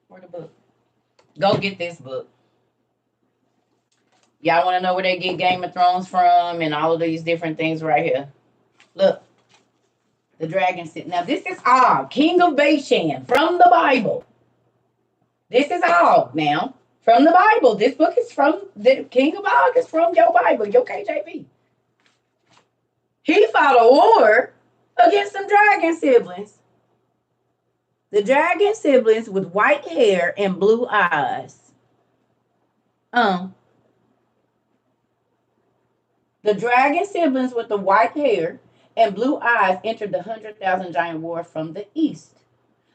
S1: where the book? Go get this book. Y'all want to know where they get Game of Thrones from and all of these different things right here. Look, the dragon sit. Now this is all King of Bashan from the Bible. This is all now from the Bible. This book is from the King of Og is from your Bible, your KJV. He fought a war against some dragon siblings. The dragon siblings with white hair and blue eyes. The dragon siblings with the white hair and blue eyes entered the 100,000 giant war from the east.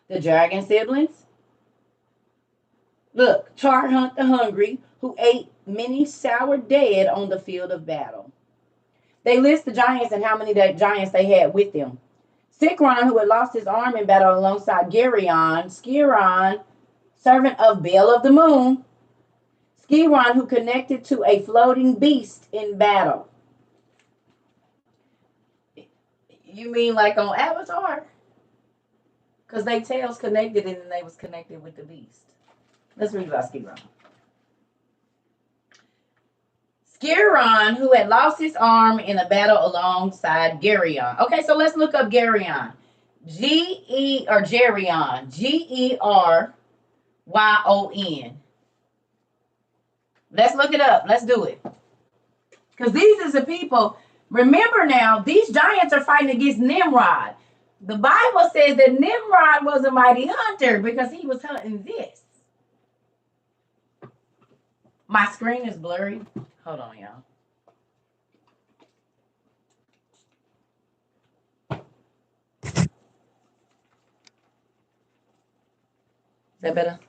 S1: The dragon siblings, look, Char Hunt the Hungry, who ate many sour dead on the field of battle. They list the giants and how many giants they had with them. Sikron, who had lost his arm in battle alongside Geryon. Skiron, servant of Baal of the Moon. Skiron, who connected to a floating beast in battle. You mean like on Avatar? Because they tails connected and then they was connected with the beast. Let's read about Skiron. Skiron, who had lost his arm in a battle alongside Geryon. Okay, so let's look up Geryon. Geryon. Geryon. Let's look it up. Let's do it. Because these is the people. Remember now, these giants are fighting against Nimrod. The Bible says that Nimrod was a mighty hunter because he was hunting this. My screen is blurry. Hold on, y'all. Is that better?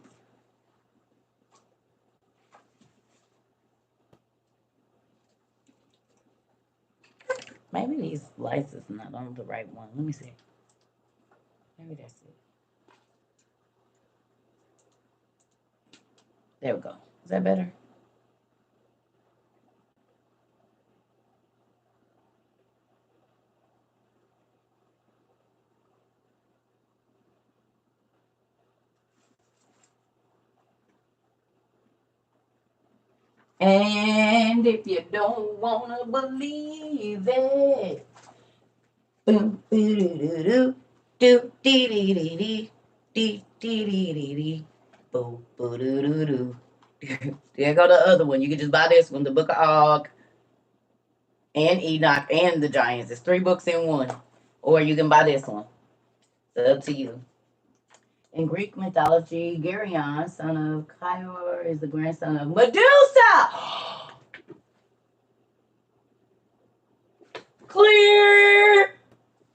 S1: Maybe these lights is not on the right one. Let me see. Maybe that's it. There we go. Is that better? And if you don't want to believe it, boom, do do dee dee dee dee dee dee dee dee dee boo boo doo doo doo. There go the other one. You can just buy this one, the Book of Og and Enoch and the Giants. It's 3 books in one. Or you can buy this one. It's up to you. In Greek mythology, Geryon, son of Chior, is the grandson of Medusa. Clear.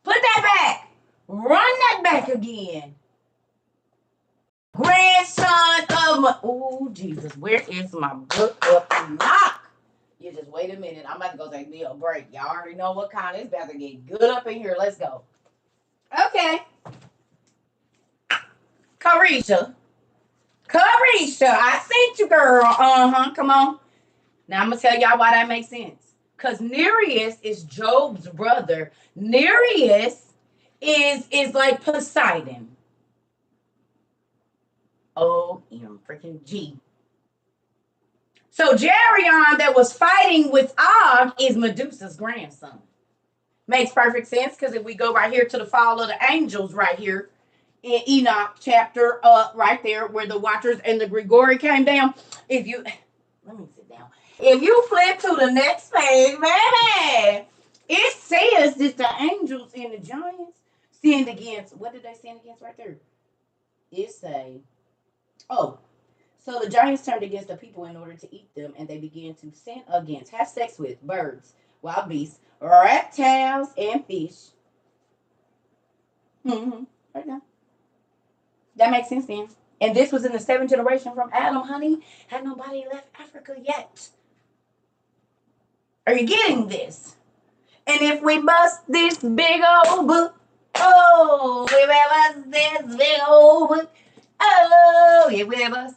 S1: Put that back. Run that back again. Grandson of oh Jesus, where is my book of Enoch? You just wait a minute. I'm about to go take me a break. Y'all already know what kind. It's about to get good up in here. Let's go. Okay. Carisha, I seen you, girl. Come on. Now I'm gonna tell y'all why that makes sense. Cause Nereus is Job's brother. Nereus is like Poseidon. freaking G. So Geryon that was fighting with Og is Medusa's grandson. Makes perfect sense because if we go right here to the fall of the angels right here in Enoch chapter right there where the watchers and the Grigori came down. If you let me sit down. If you flip to the next page, baby, it says that the angels and the giants sinned against. What did they sin against right there? It say, oh, so the giants turned against the people in order to eat them, and they began to sin against, have sex with birds, wild beasts, reptiles, and fish. Right now. That makes sense then. And this was in the 7th generation from Adam, honey. Had nobody left Africa yet. Are you getting this? And if we bust this big old book, oh, we bust this big old book. Oh, yeah, we bust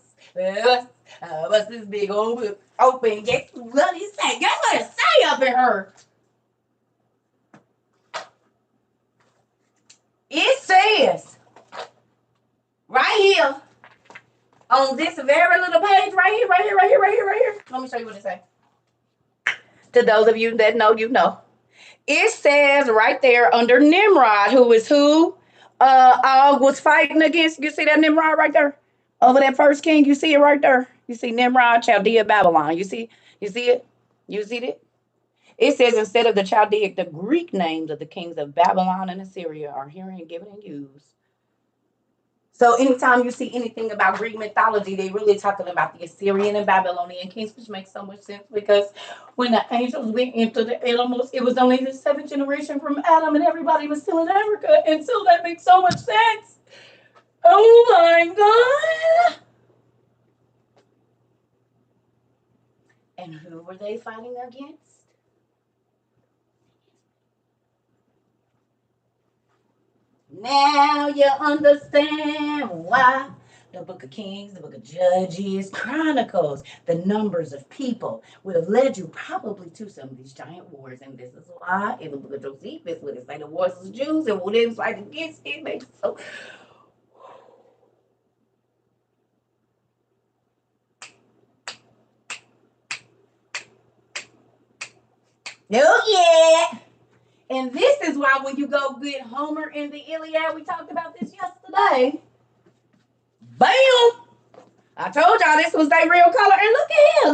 S1: this big old book open. Guess what it say? Guess what it say up in her? It says right here on this very little page right here. Let me show you what it says. To those of you that know, you know. It says right there under Nimrod, who is who Og was fighting against. You see that Nimrod right there? Over that first king, you see it right there. You see Nimrod, Chaldea, Babylon. You see it? You see it? It says instead of the Chaldeic, the Greek names of the kings of Babylon and Assyria are herein given and used. So anytime you see anything about Greek mythology, they really talking about the Assyrian and Babylonian kings, which makes so much sense because when the angels went into the animals, it was only the 7th generation from Adam and everybody was still in Africa. And so that makes so much sense. Oh my God. And who were they fighting against? Now you understand why the book of Kings, the book of Judges, Chronicles, the numbers of people would have led you probably to some of these giant wars. And this is why in the book of Josephus, when it's like the wars of the Jews and what it was like against it, makes it so. Oh, yeah. And this is why when you go get Homer in the Iliad, we talked about this yesterday. Bam! I told y'all this was their real color. And look at here.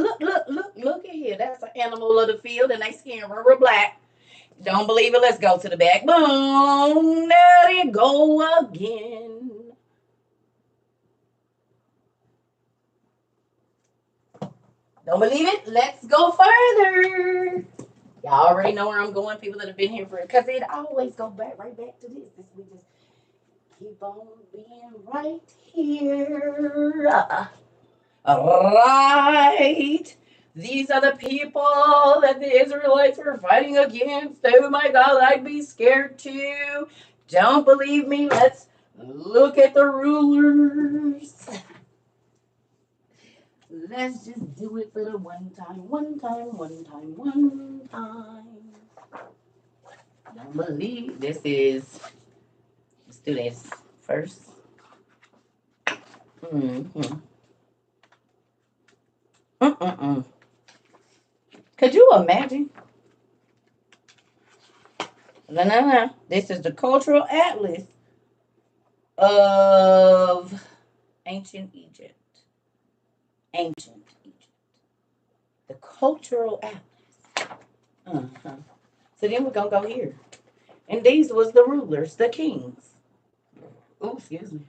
S1: Look at here. That's an animal of the field, and they skin real black. Don't believe it? Let's go to the back. Boom. There you go again. Don't believe it? Let's go further. Y'all already know where I'm going. People that have been here for it, because it always goes back right back to this. We just keep on being right here. Right. These are the people that the Israelites were fighting against. Oh my God, I'd be scared too. Don't believe me? Let's look at the rulers. Let's just do it for the one time. Don't believe this is. Let's do this first. Could you imagine? No. This is the cultural atlas of ancient Egypt. The cultural atlas. So then we're going to go here. And these was the rulers, the kings. Oh, excuse me.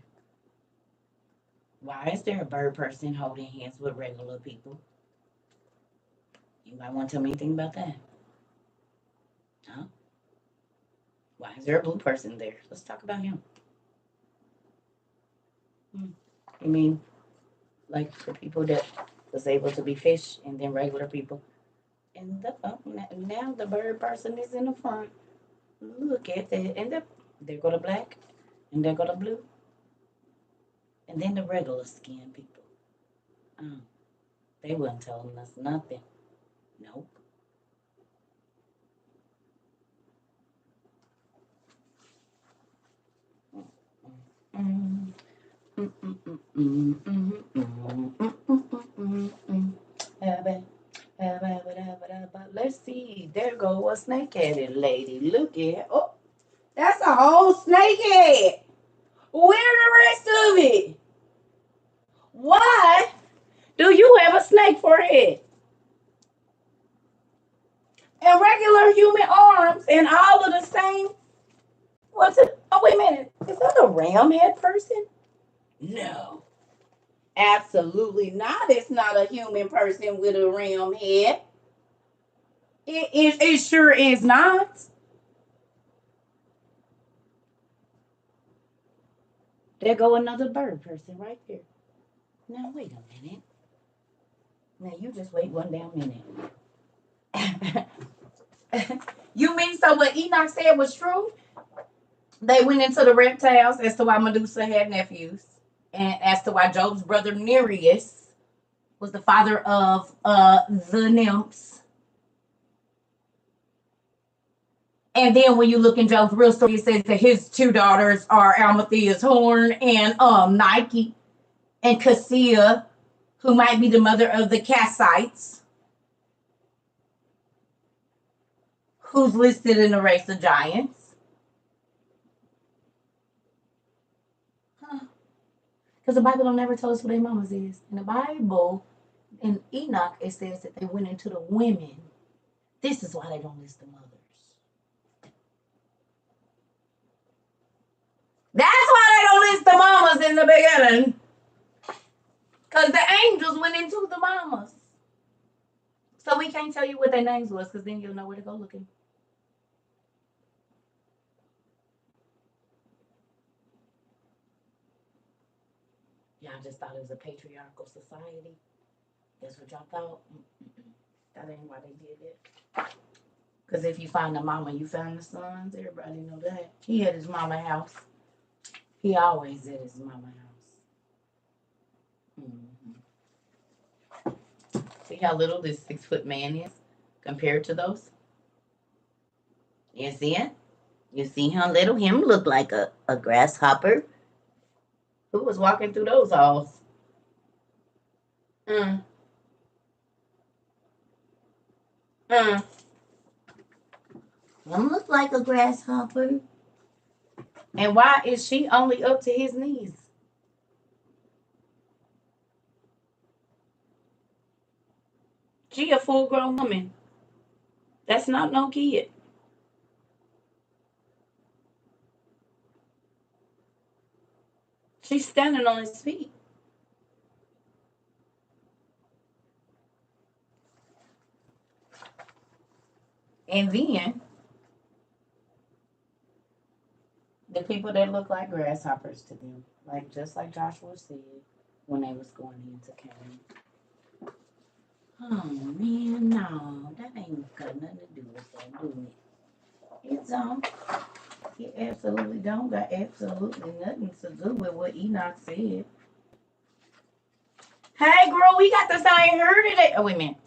S1: Why is there a bird person holding hands with regular people? You might want to tell me anything about that. Huh? Why is there a blue person there? Let's talk about him. You mean like the people that was able to be fish and then regular people? And now the bird person is in the front. Look at that. And there go the black and there go the blue. And then the regular skin people. They wasn't telling us nothing. Nope. Let's see. There go a snake-headed lady. Look at. Oh, that's a whole snake head. Where the rest of it? Why do you have a snake forehead? And regular human arms and all of the same. What's it? Oh, wait a minute. Is that a ram head person? No. Absolutely not. It's not a human person with a ram head. It sure is not. There go another bird person right there. Now, wait a minute. Now, you just wait one damn minute. You mean so what Enoch said was true? They went into the reptiles as to why Medusa had nephews, and as to why Job's brother Nereus was the father of the nymphs. And then when you look in Job's real story, it says that his two daughters are Almathea's horn and Nike and Cassia, who might be the mother of the Kassites, who's listed in the race of giants. Because the Bible don't never tell us who their mamas is. In the Bible, in Enoch, it says that they went into the women. This is why they don't list the mothers. That's why they don't list the mamas in the beginning. Because the angels went into the mamas. So we can't tell you what their names was, because then you'll know where to go looking. Y'all just thought it was a patriarchal society. That's what y'all thought. That ain't why they did it. Because if you find the mama, you find the sons. Everybody know that. He had his mama house. He always at his mama house. Mm-hmm. See how little this 6-foot man is compared to those? You see it? You see how little him look like a grasshopper? Who was walking through those halls? Mm. Mm. Him look like a grasshopper. And why is she only up to his knees? She a full grown woman. That's not no kid. She's standing on his feet. And then the people that look like grasshoppers to them, like just like Joshua said when they was going into Canaan. Oh man, no, that ain't got nothing to do with that, do it? It don't. It absolutely don't got absolutely nothing to do with what Enoch said. Hey, girl, we got the same hair today. Oh, wait a minute.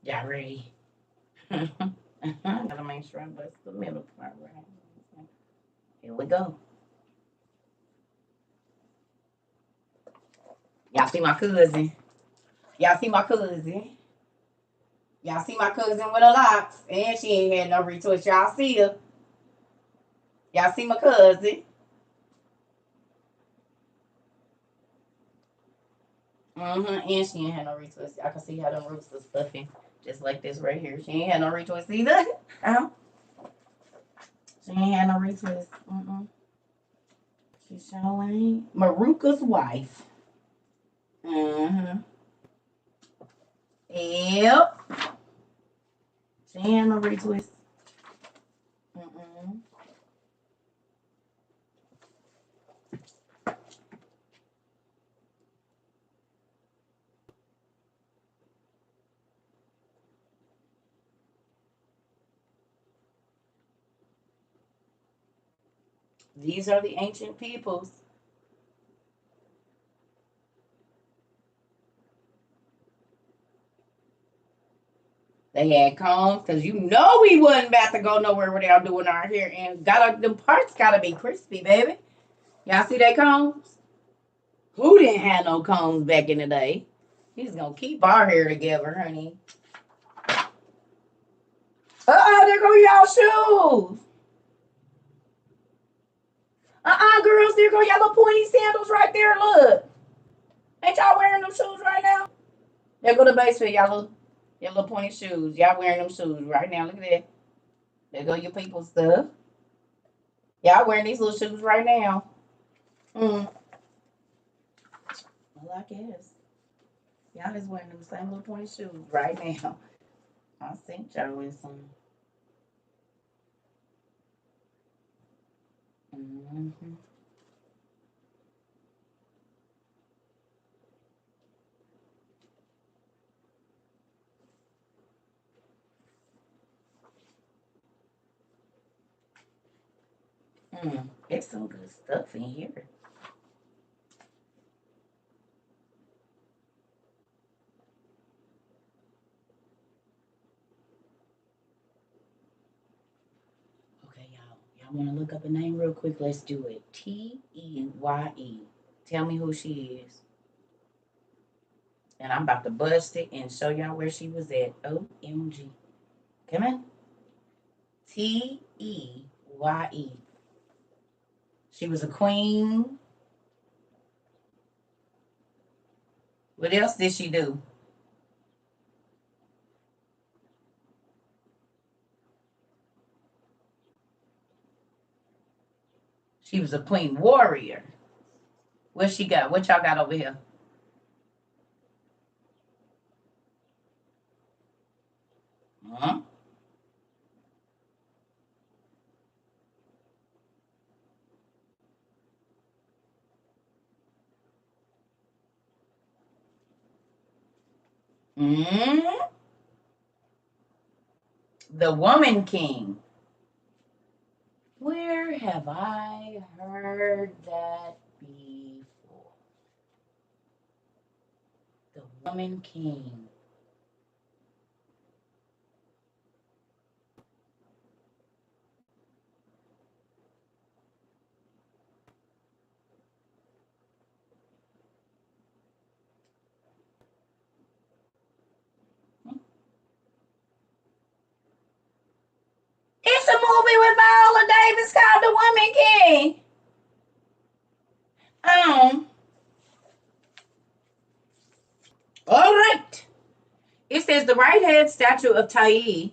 S1: Y'all ready? I gotta make sure I bust the middle part right. Here we go. Y'all see my cousin? Y'all see my cousin? Y'all see my cousin with her locks? And she ain't had no retwist. Y'all see her? Y'all see my cousin? And she ain't had no retwist. I can see how the roots are stuffing. Just like this right here. She ain't had no retwist either. She ain't had no retwist. She sure ain't. Maruka's wife. Yep. She ain't had no retwist. These are the ancient peoples. They had combs because you know we wasn't about to go nowhere without doing our hair, and the parts gotta be crispy, baby. Y'all see they combs? Who didn't have no combs back in the day? He's gonna keep our hair together, honey. There go y'all shoes. Girls, there go y'all little pointy sandals right there. Look. Ain't y'all wearing them shoes right now? There go the base for y'all little pointy shoes. Y'all wearing them shoes right now. Look at that. There go your people stuff. Y'all wearing these little shoes right now. Well, I guess. Y'all is wearing them same little pointy shoes right now. I think y'all in some. It's some good stuff in here. Okay, y'all. Y'all want to look up a name real quick? Let's do it. Teye. Tell me who she is. And I'm about to bust it and show y'all where she was at. OMG. Come in. Teye. She was a queen. What else did she do? She was a queen warrior. What she got? What y'all got over here? Huh? The woman king. Where have I heard that before? The woman king. It's a movie with Viola Davis called The Woman King. All right. It says the right hand statue of Tai,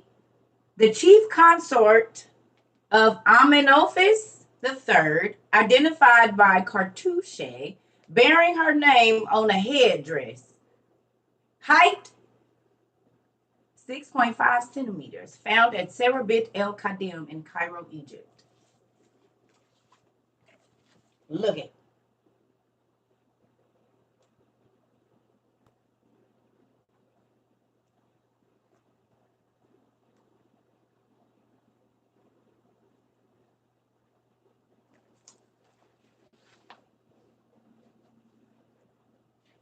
S1: the chief consort of Amenophis III, identified by Cartouche, bearing her name on a headdress. Height 6.5 centimeters, found at Serabit El Kadim in Cairo, Egypt. Look at.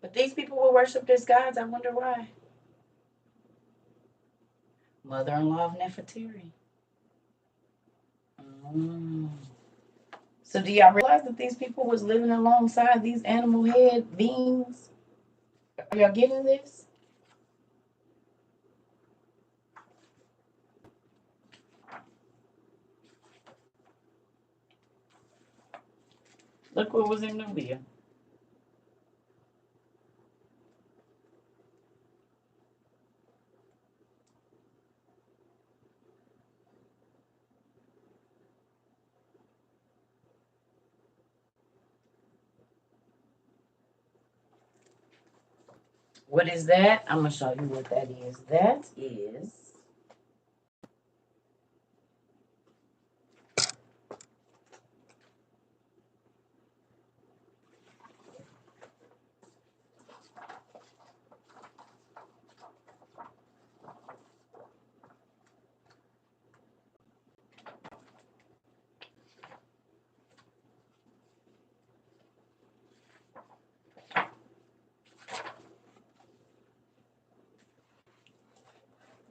S1: But these people will worship as gods. I wonder why. Mother-in-law of Nefertiti. So do y'all realize that these people was living alongside these animal head beings? Are y'all getting this? Look what was in Nubia. What is that? I'm going to show you what that is. That is...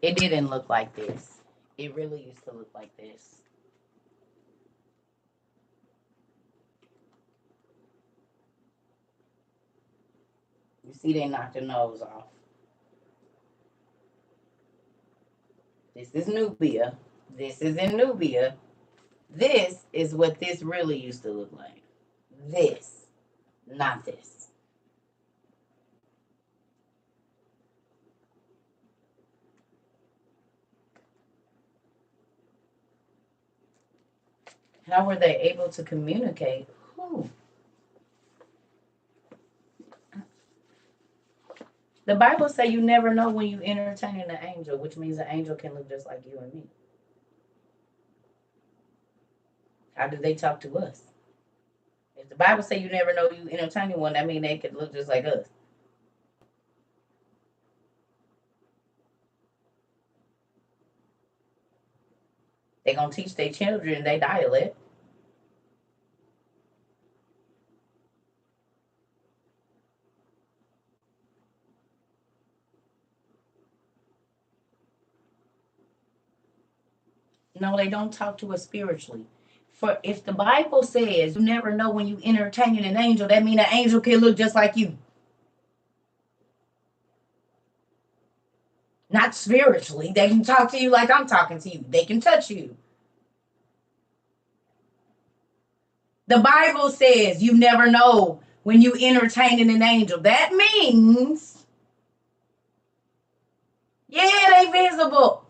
S1: It didn't look like this. It really used to look like this. You see they knocked the nose off. This is Nubia. This is in Nubia. This is what this really used to look like. This, not this. How were they able to communicate? Whew. The Bible say you never know when you entertaining an angel, which means an angel can look just like you and me. How do they talk to us? If the Bible say you never know you entertaining one, that means they could look just like us. They gonna teach their children their dialect. No, they don't talk to us spiritually. For if the Bible says you never know when you entertaining an angel, that means an angel can look just like you. Not spiritually. They can talk to you like I'm talking to you. They can touch you. The Bible says you never know when you entertaining an angel. That means, yeah, they visible.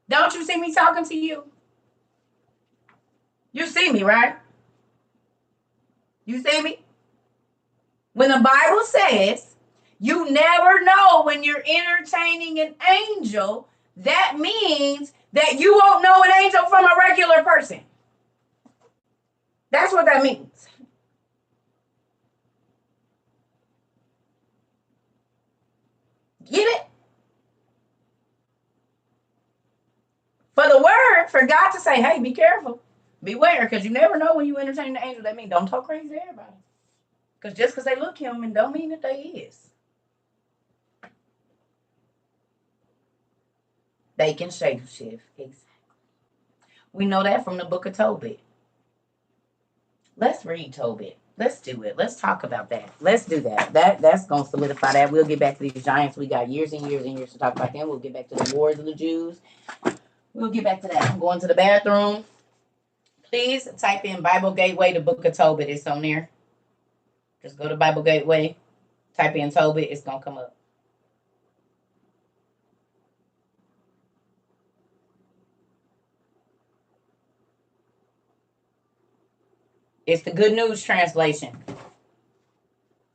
S1: Don't you see me talking to you? You see me, right? You see me? When the Bible says you never know when you're entertaining an angel, that means that you won't know an angel from a regular person. That's what that means. Get it? For the word, for God to say, hey, be careful. Beware, because you never know when you entertain the angel. That means don't talk crazy to everybody. Because just because they look human don't mean that they is. They can shape shift. Exactly. We know that from the book of Tobit. Let's read Tobit. Let's do it. Let's talk about that. Let's do that. That's gonna solidify that. We'll get back to these giants. We got years and years and years to talk about them. We'll get back to the wars of the Jews. We'll get back to that. I'm going to the bathroom. Please type in Bible Gateway, the book of Tobit. It's on there. Just go to Bible Gateway, type in Tobit, it's gonna come up. It's the Good News translation.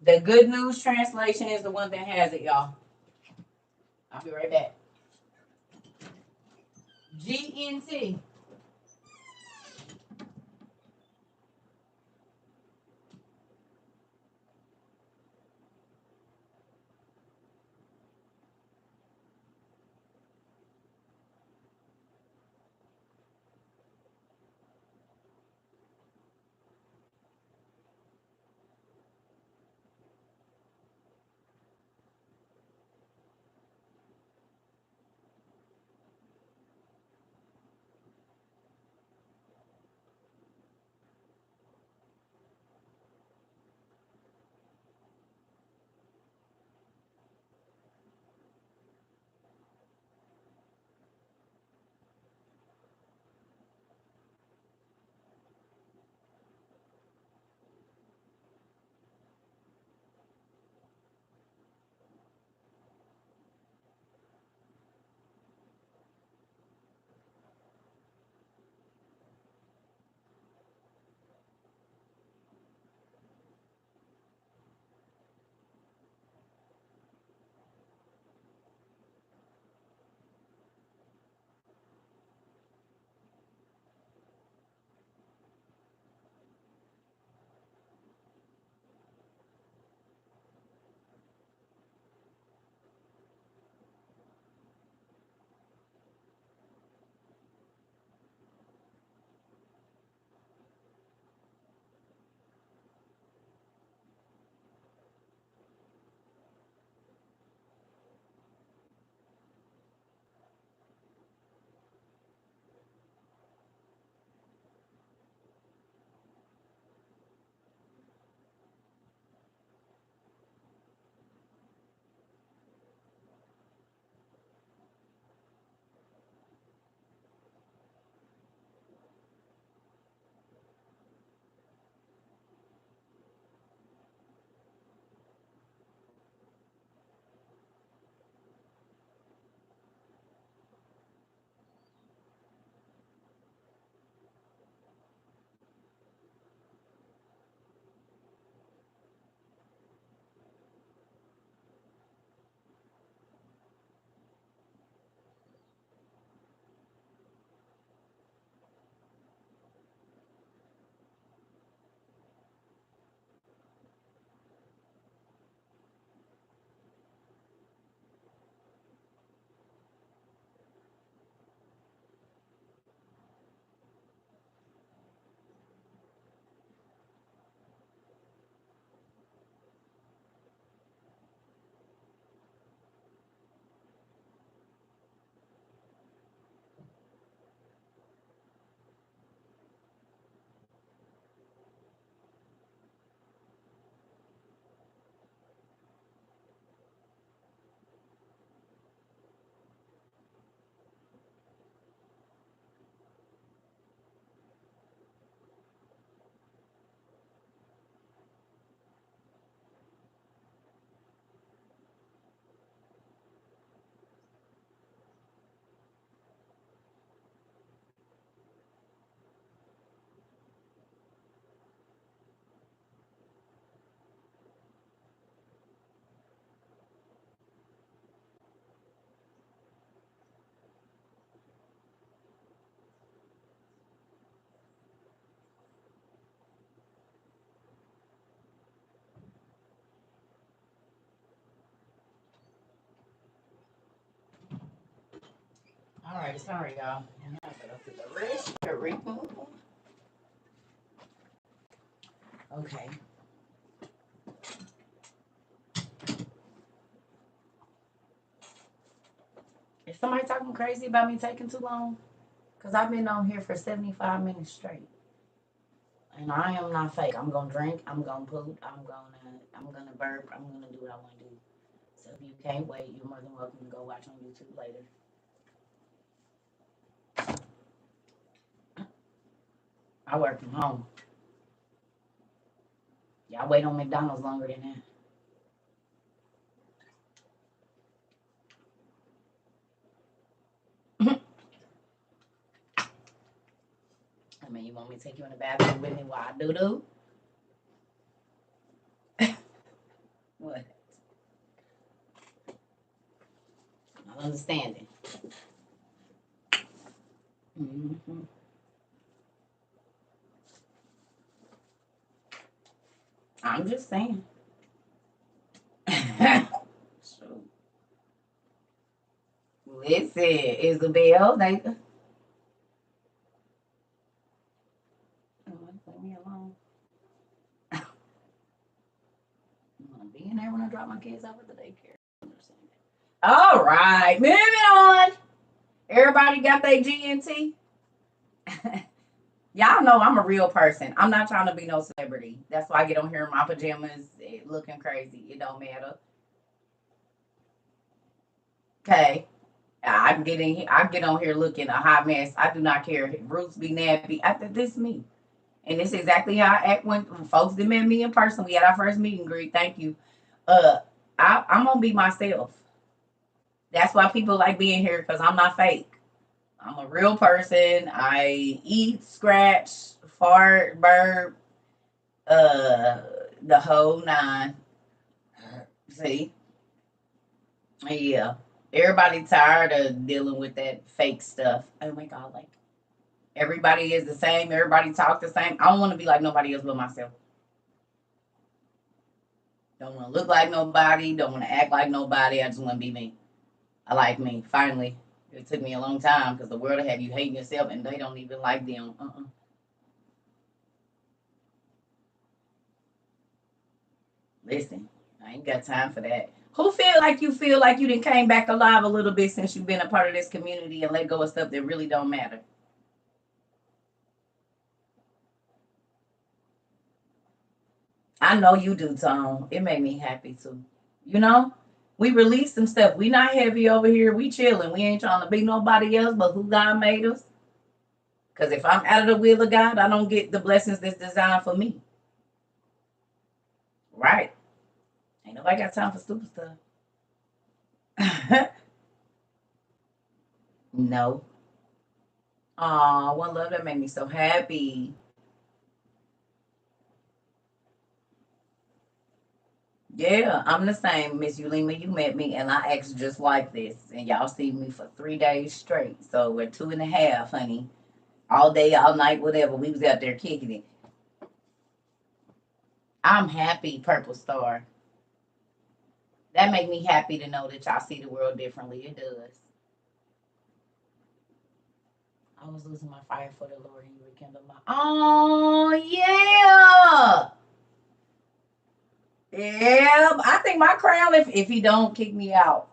S1: The Good News translation is the one that has it, y'all. I'll be right back. GNT. Alright, sorry, y'all. I gotta go to the restroom. Okay. Is somebody talking crazy about me taking too long? Because I've been on here for 75 minutes straight. And I am not fake. I'm gonna drink, I'm gonna poop, I'm gonna burp, I'm gonna do what I wanna do. So if you can't wait, you're more than welcome to go watch on YouTube later. I work from home. Y'all wait on McDonald's longer than that. I mean, you want me to take you in the bathroom with me while I do? What? Not understanding. Mm-hmm. I'm just saying. So, listen, Isabel, they leave me alone. I'm gonna be in there when I drop my kids off at the daycare. All right, moving on. Everybody got their GNT? Y'all know I'm a real person. I'm not trying to be no celebrity. That's why I get on here in my pajamas looking crazy. It don't matter. Okay. I get on here looking a hot mess. I do not care. Roots be nappy. This is me. And this is exactly how I act when folks that met me in person. We had our first meet and greet. Thank you. Uh I'm gonna be myself. That's why people like being here because I'm not fake. I'm a real person. I eat, scratch, fart, burp, the whole nine. See? Yeah. Everybody tired of dealing with that fake stuff. Oh my God, like everybody is the same, everybody talk the same. I don't want to be like nobody else but myself. Don't want to look like nobody, don't want to act like nobody. I just want to be me. I like me. Finally. It took me a long time because the world will have you hating yourself and they don't even like them. Listen, I ain't got time for that. Who feel like you done came back alive a little bit since you've been a part of this community and let go of stuff that really don't matter? I know you do, Tom. It made me happy too. You know, we released some stuff. We not heavy over here. We chilling. We ain't trying to be nobody else but who God made us. Because if I'm out of the will of God, I don't get the blessings that's designed for me. Right. Ain't nobody got time for stupid stuff. No. Aw, one love that made me so happy. Yeah, I'm the same, Miss Yulima. You met me, and I act just like this, and y'all see me for 3 days straight. So we're 2.5, honey. All day, all night, whatever. We was out there kicking it. I'm happy, Purple Star. That make me happy to know that y'all see the world differently. It does. I was losing my fire for the Lord, and you rekindled my. Oh yeah, yeah. I think my crown, if he don't kick me out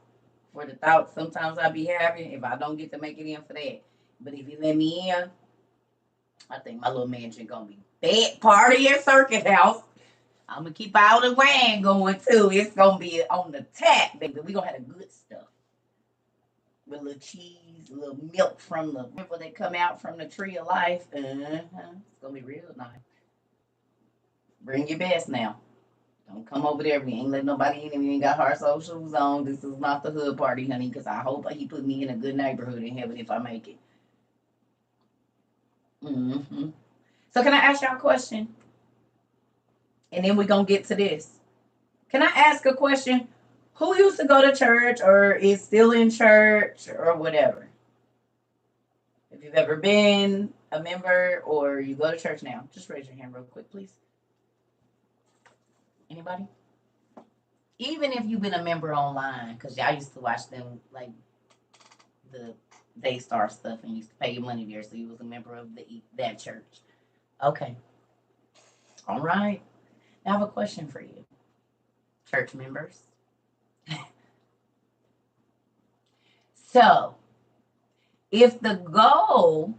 S1: for the thoughts, sometimes I be having. If I don't get to make it in for that, but if he let me in, I think my little mansion gonna be bed party at Circuit House. I'm gonna keep all the wine going too. It's gonna be on the tap, baby. We gonna have the good stuff with a little cheese, a little milk from the river that come out from the tree of life. It's gonna be real nice. Bring your best now. Don't come over there. We ain't let nobody in. We ain't got hard soul shoes on. This is not the hood party, honey. Because I hope he put me in a good neighborhood in heaven if I make it. hmm So can I ask y'all a question? And then we're gonna get to this. Can I ask a question? Who used to go to church or is still in church or whatever? If you've ever been a member or you go to church now, just raise your hand real quick, please. Anybody? Even if you've been a member online, because y'all used to watch them like the Daystar stuff and used to pay your money there, so you was a member of that church. Okay. All right. I have a question for you, church members. So, if the goal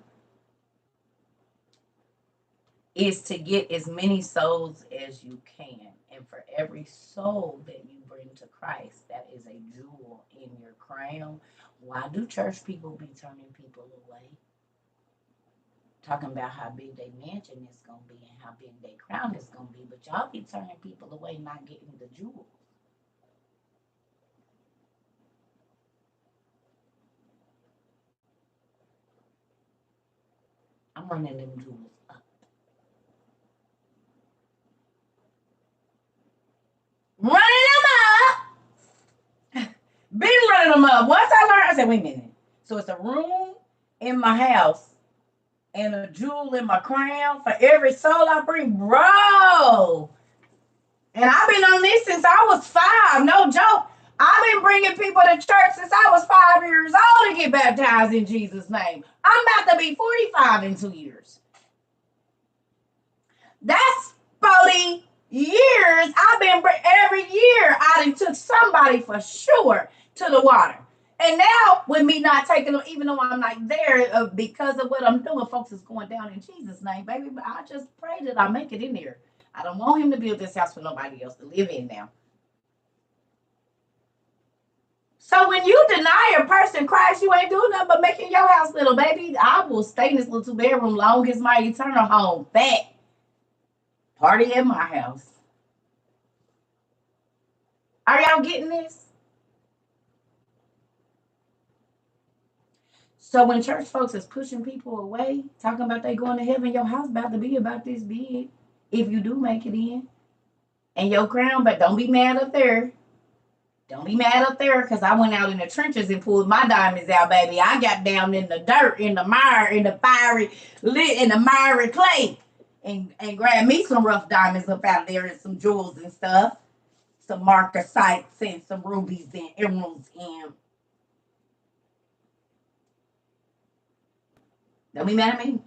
S1: is to get as many souls as you can, and for every soul that you bring to Christ, that is a jewel in your crown, why do church people be turning people away? Talking about how big their mansion is going to be and how big their crown is going to be, but y'all be turning people away, not getting the jewels. I'm running them jewels up. Running them up! Been running them up. Once I learned, I said, wait a minute. So it's a room in my house and a jewel in my crown for every soul I bring. Bro! And I've been on this since I was 5. No joke. I've been bringing people to church since I was 5 years old to get baptized in Jesus' name. I'm about to be 45 in 2 years. That's 40 years. I've been every year I done took somebody for sure to the water. And now with me not taking them, even though I'm not there because of what I'm doing, folks is going down in Jesus' name, baby. But I just pray that I make it in there. I don't want him to build this house for nobody else to live in now. So when you deny a person Christ, you ain't doing nothing but making your house little, baby. I will stay in this little 2-bedroom long as my eternal home back. Party at my house. Are y'all getting this? So when church folks is pushing people away, talking about they going to heaven, your house about to be about this big. If you do make it in. And your crown, but don't be mad up there. Don't be mad up there because I went out in the trenches and pulled my diamonds out, baby. I got down in the dirt, in the mire, in the fiery, in the miry clay, and grabbed me some rough diamonds up out there and some jewels and stuff, some marcasites and some rubies and emeralds and. Don't be mad at me.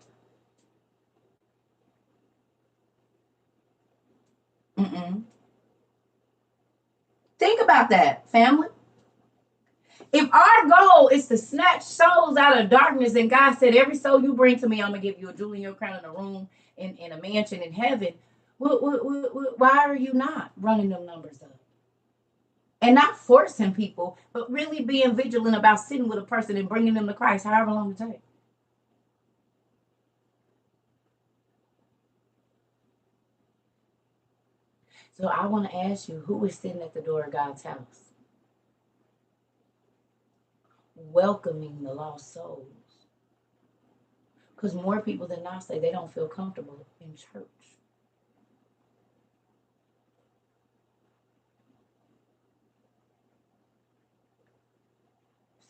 S1: Mm-mm. Think about that, family. If our goal is to snatch souls out of darkness, and God said, every soul you bring to me, I'm going to give you a jewel in your crown in a room, in a mansion in heaven, why are you not running them numbers up? And not forcing people, but really being vigilant about sitting with a person and bringing them to Christ, however long it takes. So I want to ask you, who is sitting at the door of God's house? Welcoming the lost souls. Because more people than not say they don't feel comfortable in church.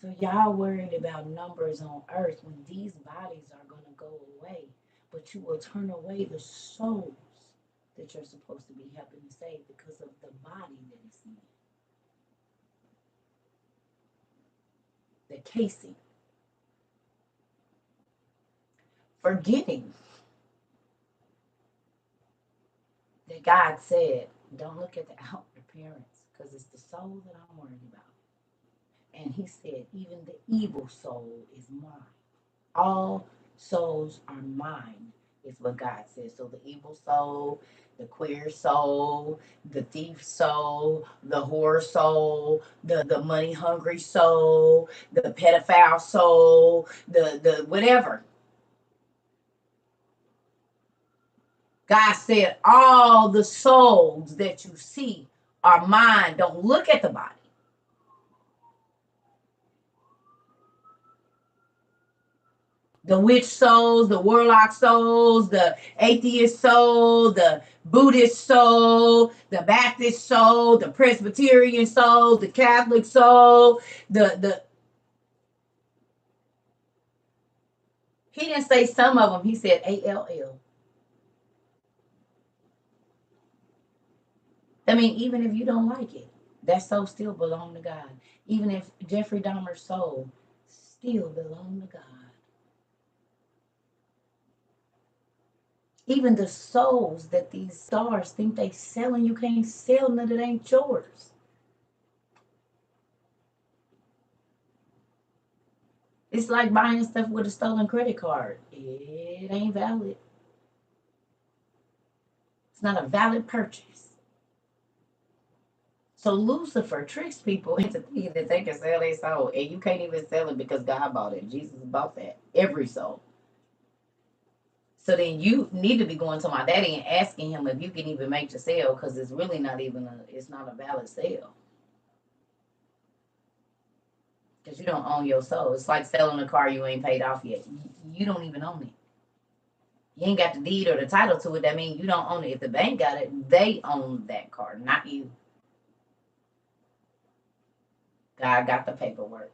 S1: So y'all worried about numbers on earth when these bodies are going to go away. But you will turn away the souls that you're supposed to be helping to save because of the body that is in it. The casing. Forgetting that God said, don't look at the outward appearance because it's the soul that I'm worried about. And he said, even the evil soul is mine. All souls are mine, is what God says. So the evil soul, the queer soul, the thief soul, the whore soul, the money hungry soul, the pedophile soul, the whatever. God said, all the souls that you see are mine. Don't look at the body. The witch souls, the warlock souls, the atheist soul, the Buddhist soul, the Baptist soul, the Presbyterian soul, the Catholic soul, the he didn't say some of them, he said ALL. I mean, even if you don't like it, that soul still belong to God. Even if Jeffrey Dahmer's soul still belong to God. Even the souls that these stars think they selling, you can't sell none that ain't yours. It's like buying stuff with a stolen credit card. It ain't valid. It's not a valid purchase. So Lucifer tricks people into thinking that they can sell their soul, and you can't even sell it because God bought it. Jesus bought that, every soul. So then you need to be going to my daddy and asking him if you can even make the sale, because it's really not even it's not a valid sale. Because you don't own your soul. It's like selling a car you ain't paid off yet. You don't even own it. You ain't got the deed or the title to it. That means you don't own it. If the bank got it, they own that car, not you. God got the paperwork.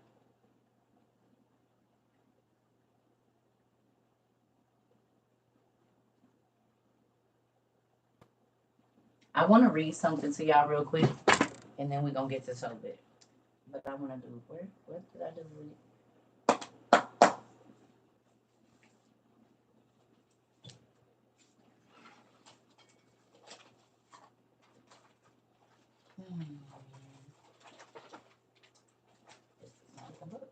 S1: I want to read something to y'all real quick, and then we're going to get to Tobit. But I want to do, what did I do with it? This is not the book.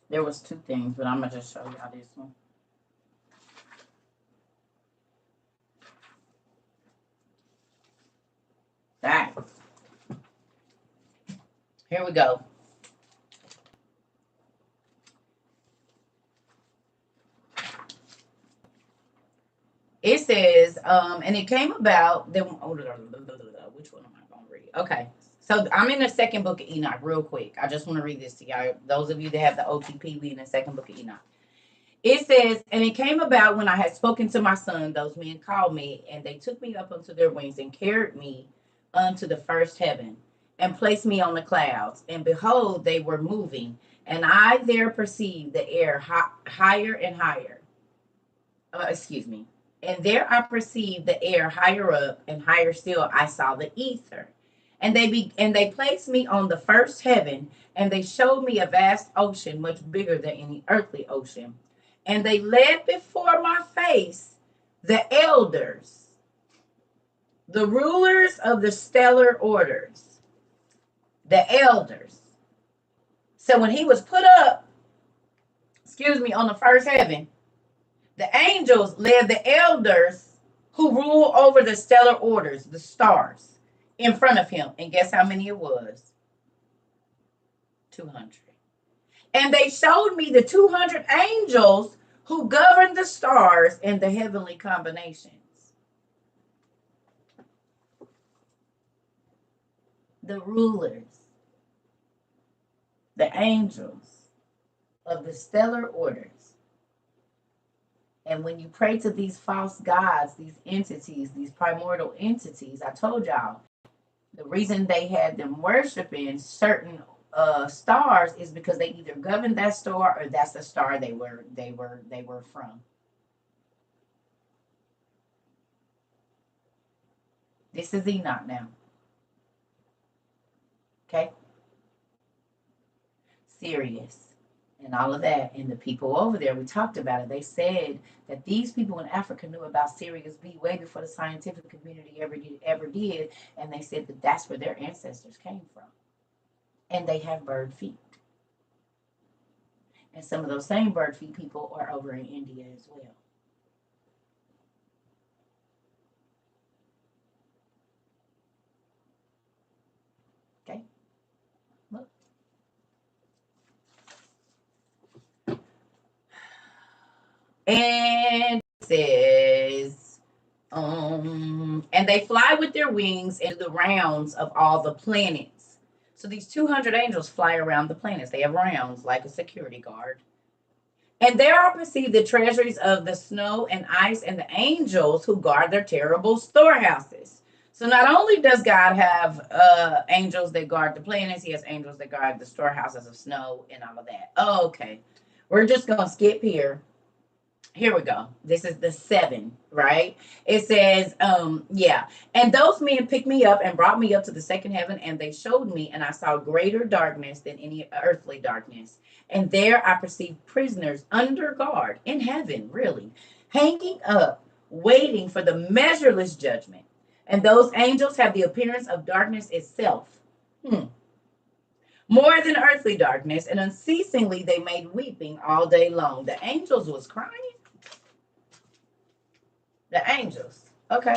S1: There was two things, but I'm going to just show y'all this one. All right. Here we go. It says, and it came about, which one am I going to read? Okay. So I'm in the second book of Enoch real quick. I just want to read this to y'all. Those of you that have the OTP, we in the second book of Enoch. It says, and it came about when I had spoken to my son, those men called me, and they took me up unto their wings and carried me unto the first heaven and placed me on the clouds. And behold, they were moving, and I there perceived the air higher and higher. And there I perceived the air higher up, and higher still I saw the ether. And they placed me on the first heaven, and they showed me a vast ocean, much bigger than any earthly ocean. And they led before my face the elders, the rulers of the stellar orders, the elders. So when he was put up, on the first heaven, the angels led the elders who rule over the stellar orders, the stars, in front of him. And guess how many it was? 200. And they showed me the 200 angels who govern the stars and the heavenly combinations. The rulers, the angels of the stellar orders. And when you pray to these false gods, these entities, these primordial entities, I told y'all, the reason they had them worshiping certain stars is because they either governed that star or that's the star they were from. This is Enoch now. Okay? Serious. and all of that. And the people over there, we talked about it. They said that these people in Africa knew about Sirius B way before the scientific community ever did. And they said that that's where their ancestors came from. And they have bird feet. And some of those same bird feet people are over in India as well. Okay, look. And it says, and they fly with their wings and do the rounds of all the planets. So these 200 angels fly around the planets. They have rounds like a security guard. And there are perceived the treasuries of the snow and ice and the angels who guard their terrible storehouses. So not only does God have angels that guard the planets, he has angels that guard the storehouses of snow and all of that. Oh, okay. We're just going to skip here. Here we go. This is the 7, right? It says, yeah. And those men picked me up and brought me up to the second heaven, and they showed me, and I saw greater darkness than any earthly darkness. And there I perceived prisoners under guard in heaven, really, hanging up, waiting for the measureless judgment. And those angels have the appearance of darkness itself. More than earthly darkness, and unceasingly they made weeping all day long. The angels was crying. The angels. Okay.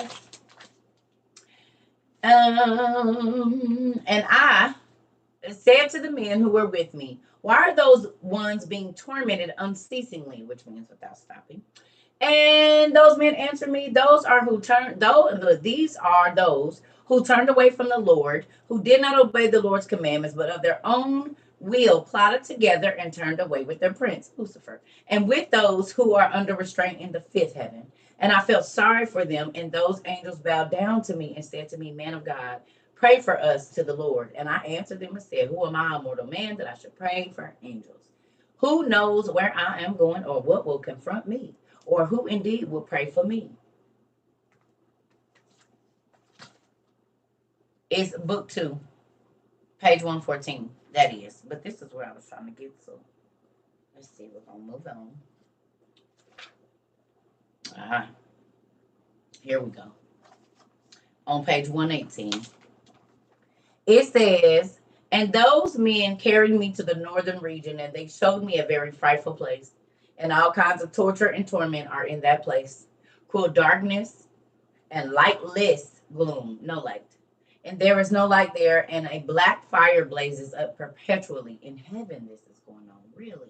S1: And I said to the men who were with me, why are those ones being tormented unceasingly, which means without stopping? And those men answered me, these are those who turned away from the Lord, who did not obey the Lord's commandments, but of their own will plotted together and turned away with their prince, Lucifer, and with those who are under restraint in the fifth heaven. And I felt sorry for them, and those angels bowed down to me and said to me, man of God, pray for us to the Lord. And I answered them and said, who am I, a mortal man, that I should pray for angels? Who knows where I am going or what will confront me? Or who indeed will pray for me? It's book 2, page 114. That is. But this is where I was trying to get to. Let's see. We're going to move on. Here we go. On page 118. It says, and those men carried me to the northern region, and they showed me a very frightful place. And all kinds of torture and torment are in that place. Cruel darkness and lightless gloom, no light. And there is no light there, and a black fire blazes up perpetually. In heaven, this is going on, really.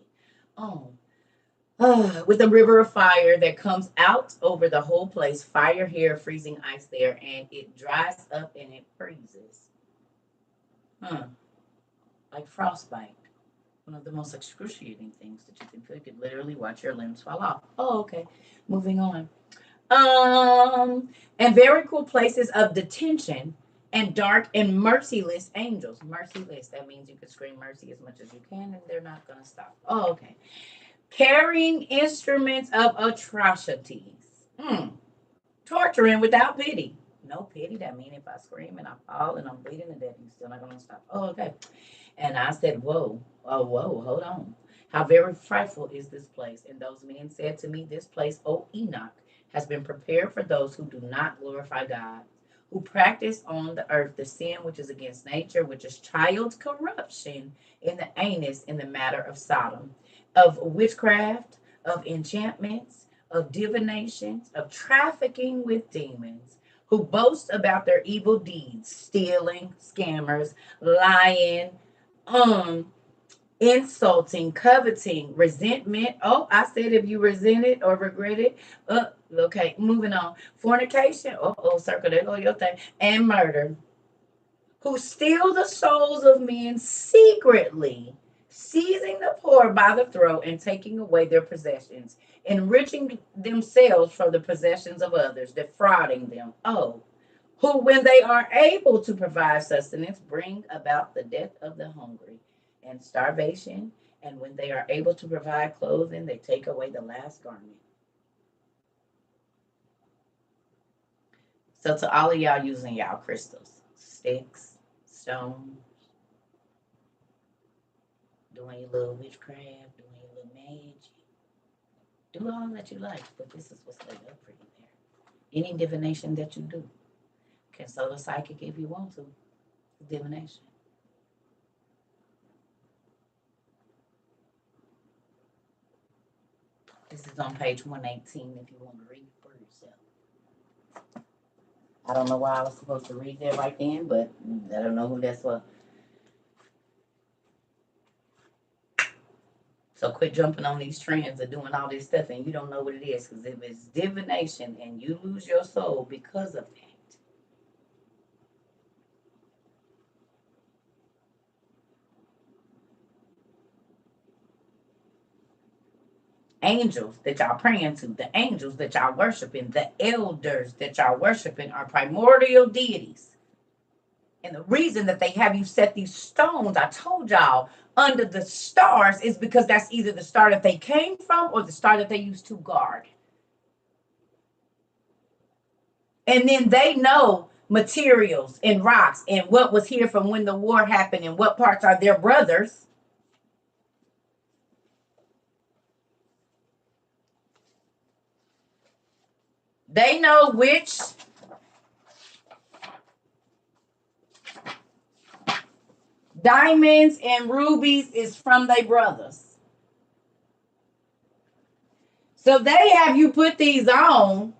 S1: With a river of fire that comes out over the whole place, fire here, freezing ice there, and it dries up and it freezes. Like frostbite. One of the most excruciating things that you can feel. You could literally watch your limbs fall off. Oh, okay. Moving on. And very cool places of detention and dark and merciless angels. Merciless. That means you can scream mercy as much as you can and they're not going to stop. Oh, okay. Carrying instruments of atrocities. Torturing without pity. No pity. That means if I scream and I fall and I'm bleeding to death, you're still not going to stop. Oh, okay. And I said, whoa, hold on. How very frightful is this place? And those men said to me, this place, O Enoch, has been prepared for those who do not glorify God, who practice on the earth the sin which is against nature, which is child corruption in the anus in the matter of Sodom, of witchcraft, of enchantments, of divinations, of trafficking with demons, who boast about their evil deeds, stealing, scammers, lying, insulting, coveting, resentment. Oh, I said if you resent it or regret it. Okay, moving on. Fornication. Circle, there go your thing. And murder. Who steal the souls of men secretly, seizing the poor by the throat and taking away their possessions, enriching themselves from the possessions of others, defrauding them. Who, when they are able to provide sustenance, bring about the death of the hungry and starvation, and when they are able to provide clothing, they take away the last garment. So to all of y'all using y'all crystals, sticks, stones,
S2: doing your little witchcraft, doing your little magic. Do all that you like, but this is what's laid up for you there. Any divination that you do. Consult a psychic if you want to. Divination. This is on page 118 if you want to read it for yourself. I don't know why I was supposed to read that right then, but I don't know who that's for. So quit jumping on these trends of doing all this stuff and you don't know what it is. Because if it's divination and you lose your soul because of that, angels that y'all praying to, the angels that y'all worshiping, the elders that y'all worshiping are primordial deities. And the reason that they have you set these stones, I told y'all, under the stars is because that's either the star that they came from or the star that they used to guard. And then they know materials and rocks and what was here from when the war happened and what parts are their brothers. They know which diamonds and rubies is from their brothers. So they have you put these on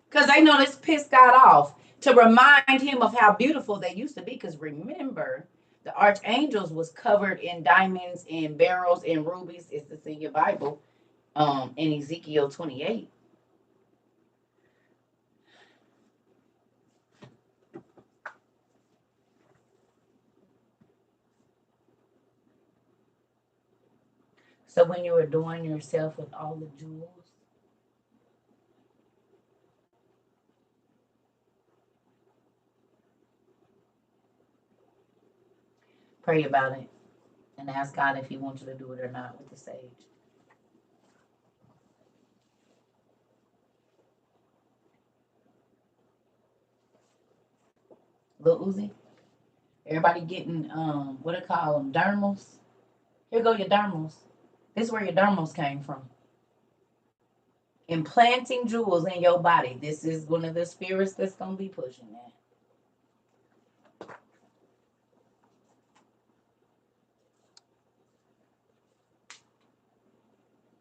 S2: because they know this pissed God off to remind him of how beautiful they used to be. Because remember, the archangels was covered in diamonds and beryls and rubies. It's in your Bible, in Ezekiel 28. So when you're adorning yourself with all the jewels, pray about it and ask God if he wants you to do it or not with the sage. Lil Uzi, everybody getting what do they call them, dermals? Here go your dermals. This is where your dermals came from. Implanting jewels in your body. This is one of the spirits that's gonna be pushing that.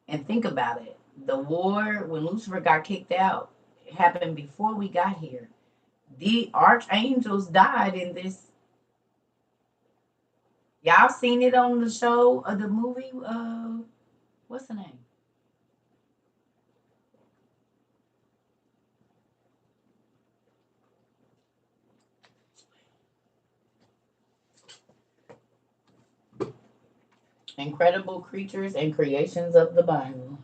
S2: And think about it. The war, when Lucifer got kicked out, it happened before we got here. The archangels died in this. Y'all seen it on the show of the movie? What's the name? Incredible creatures and creations of the Bible.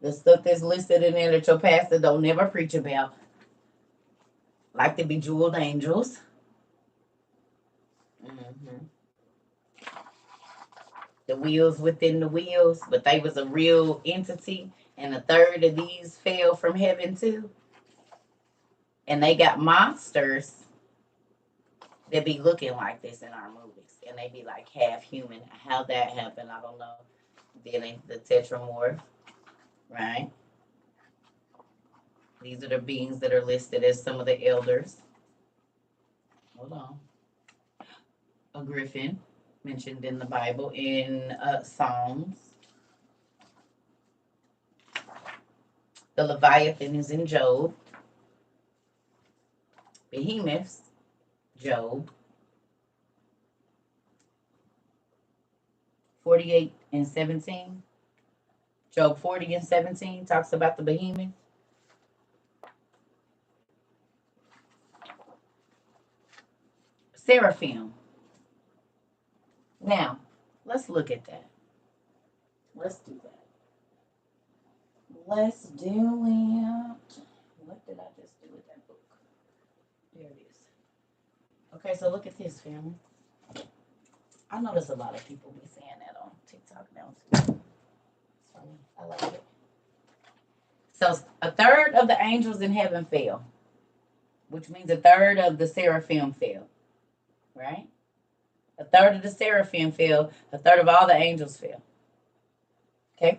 S2: The stuff that's listed in there that your pastor don't never preach about. Like the bejeweled angels. Mm-hmm. The wheels within the wheels, but they was a real entity, and a third of these fell from heaven too. And they got monsters that be looking like this in our movies, and they be like half human. How that happened, I don't know. Then the tetramorph, right? These are the beings that are listed as some of the elders. Hold on. A griffin mentioned in the Bible in Psalms. The Leviathan is in Job. Behemoths, Job. 48 and 17. Job 40 and 17 talks about the behemoth. Seraphim. Now, let's look at that. Let's do that. Let's do it. What did I just do with that book? There it is. Okay, so look at this, family. I notice a lot of people be saying that on TikTok now too. It's funny. I like it. So a third of the angels in heaven fell, which means a third of the seraphim fell, right? A third of the seraphim fell. A third of all the angels fell. Okay?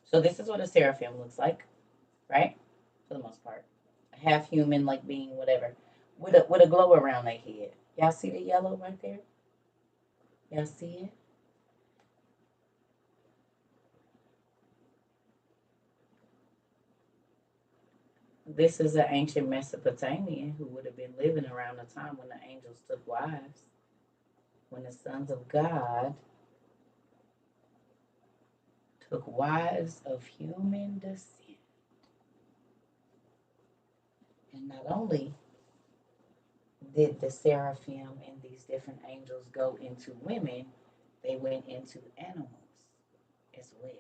S2: So this is what a seraphim looks like, right? For the most part. A half human, like being whatever. With a glow around their head. Y'all see the yellow right there? Y'all see it? This is an ancient Mesopotamian who would have been living around the time when the angels took wives. When the sons of God took wives of human descent. And not only did the seraphim and these different angels go into women, they went into animals as well.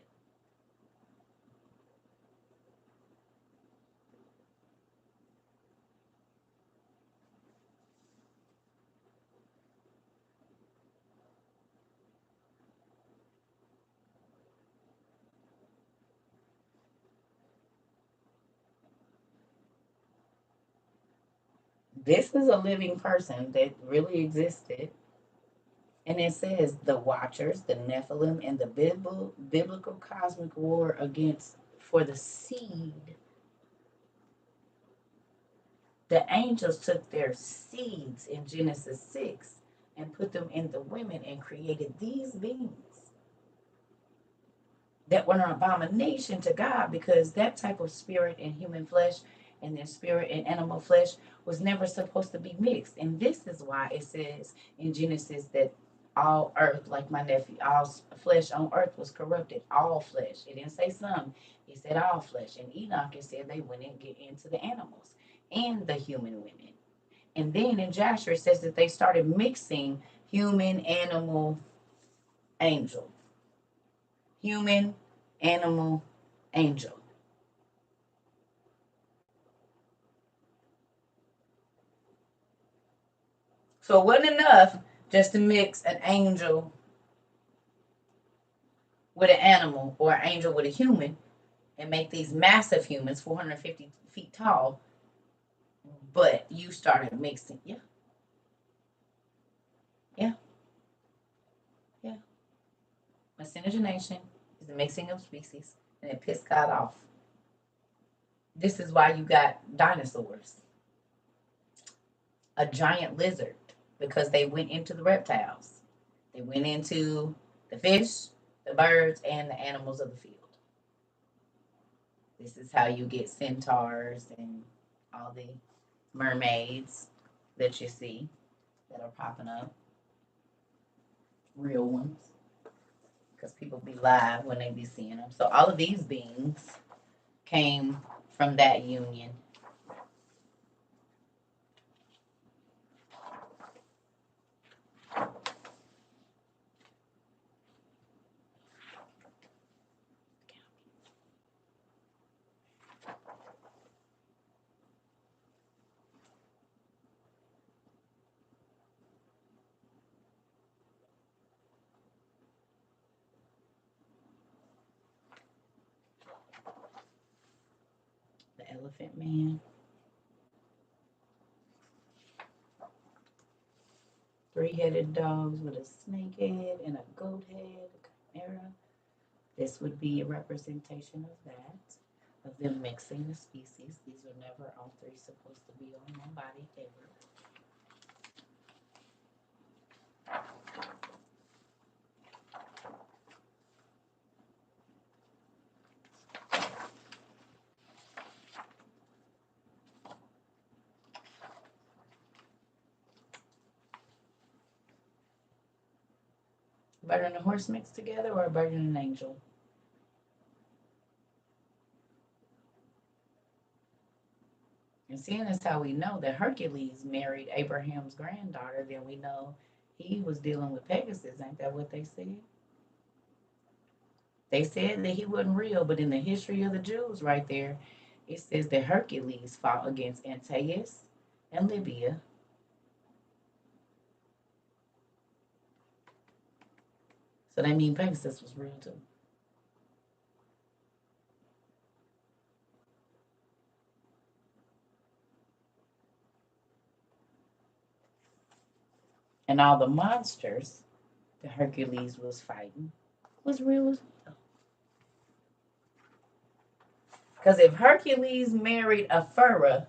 S2: This is a living person that really existed. And it says the Watchers, the Nephilim, and the biblical cosmic war against for the seed. The angels took their seeds in Genesis 6 and put them in the women and created these beings that were an abomination to God because that type of spirit in human flesh and their spirit in animal flesh was never supposed to be mixed. And this is why it says in Genesis that all earth, like my nephew, all flesh on earth was corrupted. All flesh. It didn't say some. It said all flesh. And Enoch, it said they went and get into the animals and the human women. And then in Joshua, it says that they started mixing human, animal, angel. Human, animal, angel. So it wasn't enough just to mix an angel with an animal or an angel with a human and make these massive humans 450 feet tall. But you started mixing. Yeah. Yeah. Yeah. Miscegenation is the mixing of species and it pissed God off. This is why you got dinosaurs. A giant lizard because they went into the reptiles. They went into the fish, the birds, and the animals of the field. This is how you get centaurs and all the mermaids that you see that are popping up. Real ones. Because people be live when they be seeing them. So all of these beings came from that union. The elephant man. 3-headed dogs with a snake head and a goat head, a chimera. This would be a representation of that, of them mixing the species. These are never all three supposed to be on one body ever. Bird and a horse mixed together or a bird and an angel? And seeing as how we know that Hercules married Abraham's granddaughter, then we know he was dealing with Pegasus. Ain't that what they said? They said that he wasn't real, but in the history of the Jews right there, it says that Hercules fought against Antaeus and Libya. So that means Pegasus was real too. And all the monsters that Hercules was fighting was real as well. Because if Hercules married a Pharaoh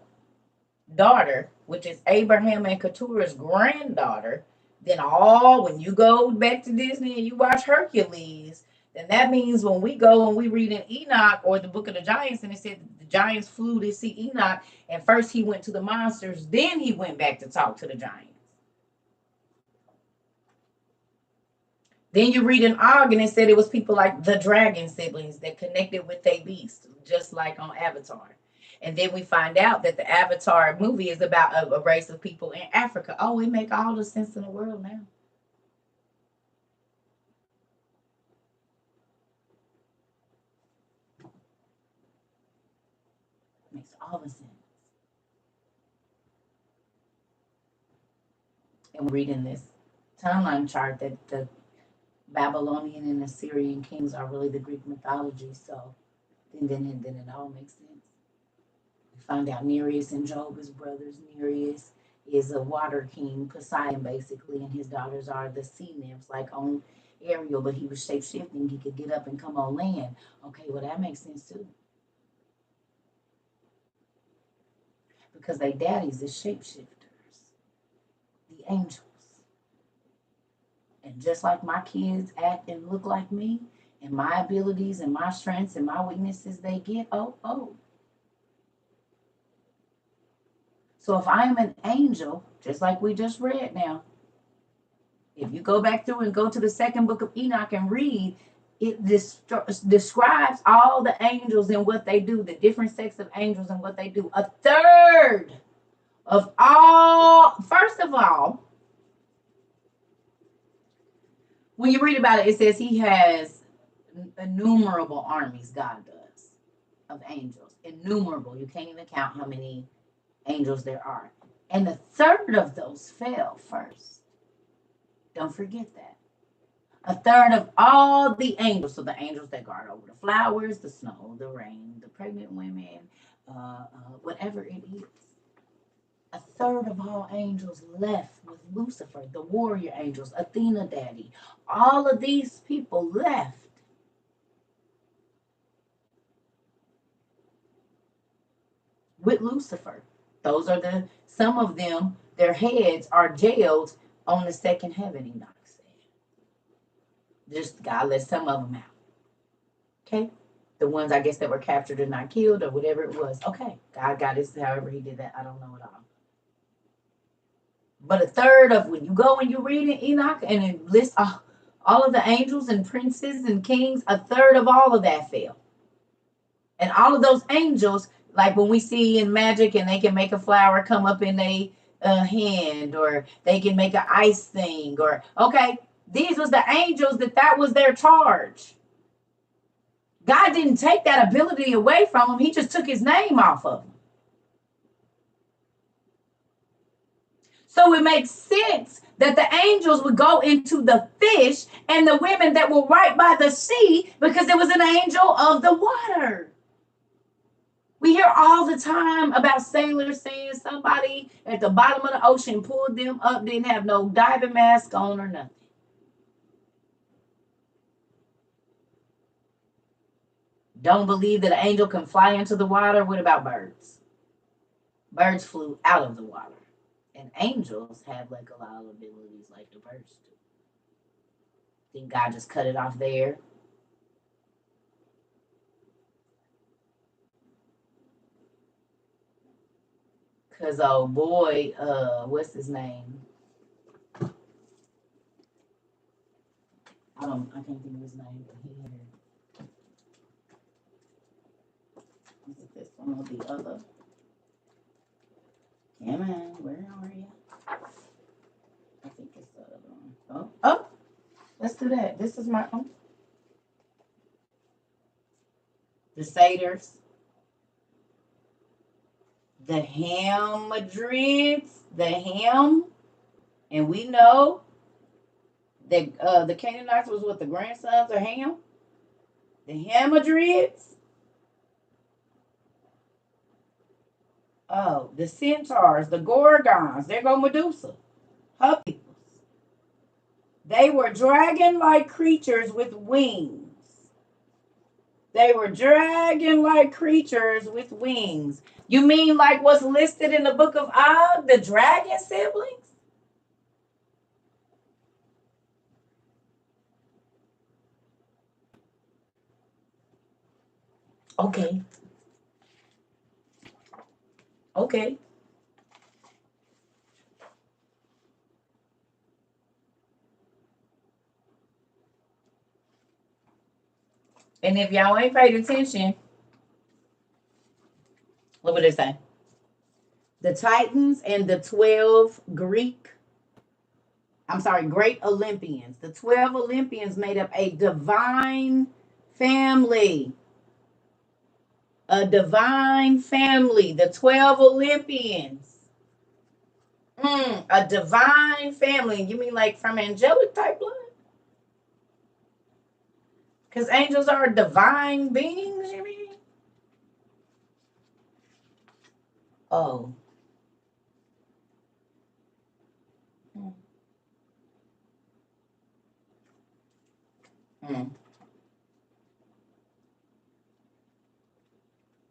S2: daughter, which is Abraham and Keturah's granddaughter, then when you go back to Disney and you watch Hercules, then that means when we go and we read in Enoch or the Book of the Giants, and it said the giants flew to see Enoch, and first he went to the monsters, then he went back to talk to the giants. Then you read in Og, and it said it was people like the dragon siblings that connected with a beast, just like on Avatar. And then we find out that the Avatar movie is about a race of people in Africa. Oh, it makes all the sense in the world now. It makes all the sense. And we're reading this timeline chart that the Babylonian and Assyrian kings are really the Greek mythology. So then it all makes sense. We find out Nereus and Job is brothers. Nereus is a water king, Poseidon basically, and his daughters are the sea nymphs, like on Ariel, but he was shape shifting. He could get up and come on land. Okay, well that makes sense too. Because they daddies is shapeshifters, the angels. And just like my kids act and look like me, and my abilities and my strengths and my weaknesses they get, oh. So if I am an angel, just like we just read now, if you go back through and go to the second book of Enoch and read, it describes all the angels and what they do, the different sects of angels and what they do. A third of all, first of all, when you read about it, it says he has innumerable armies, God does, of angels. Innumerable. You can't even count how many angels there are. And a third of those fell first. Don't forget that. A third of all the angels, so the angels that guard over the flowers, the snow, the rain, the pregnant women, whatever it is. A third of all angels left with Lucifer, the warrior angels, Athena daddy. All of these people left. With Lucifer. Those are some of them, their heads are jailed on the second heaven, Enoch said. Just God let some of them out. Okay? The ones I guess that were captured and not killed or whatever it was. Okay. God got it however he did that. I don't know it all. But a third of when you go and you read in Enoch and it lists all of the angels and princes and kings, a third of all of that fell. And all of those angels, like when we see in magic and they can make a flower come up in a hand, or they can make an ice thing, or okay, these was the angels that was their charge. God didn't take that ability away from them. He just took his name off of them. So it makes sense that the angels would go into the fish and the women that were right by the sea because it was an angel of the water. We hear all the time about sailors saying somebody at the bottom of the ocean pulled them up, didn't have no diving mask on or nothing. Don't believe that an angel can fly into the water? What about birds? Birds flew out of the water. And angels have like a lot of abilities like the birds do. Think God just cut it off there? Cause oh boy, what's his name? I can't think of his name, but he had, is it this one or the other? Come on, where are you? I think it's the other one. Oh, let's do that. This is my own. The satyrs, the hamadryds, the ham, and we know that the Canaanites was what, the grandsons of Ham? The hamadryds. Oh, the centaurs, the gorgons. There go Medusa. Her people. They were dragon-like creatures with wings. They were dragon-like creatures with wings. You mean like what's listed in the book of Og, the dragon siblings? Okay. Okay. And if y'all ain't paid attention, look what they say. The Titans and the 12 great Olympians. The 12 Olympians made up a divine family. A divine family. The 12 Olympians. A divine family. You mean like from angelic type blood? Because angels are divine beings, you mean? Oh. Mm.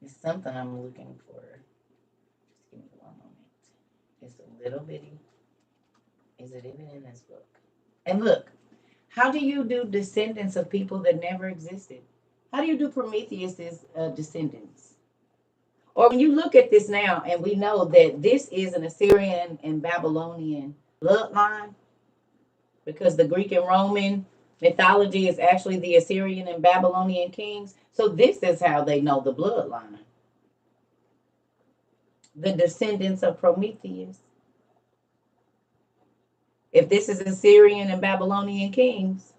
S2: It's something I'm looking for. Just give me one moment. It's a little bitty. Is it even in this book? And look, how do you do descendants of people that never existed? How do you do Prometheus's descendants? Or when you look at this now, and we know that this is an Assyrian and Babylonian bloodline, because the Greek and Roman mythology is actually the Assyrian and Babylonian kings. So this is how they know the bloodline. The descendants of Prometheus. If this is Assyrian and Babylonian kings,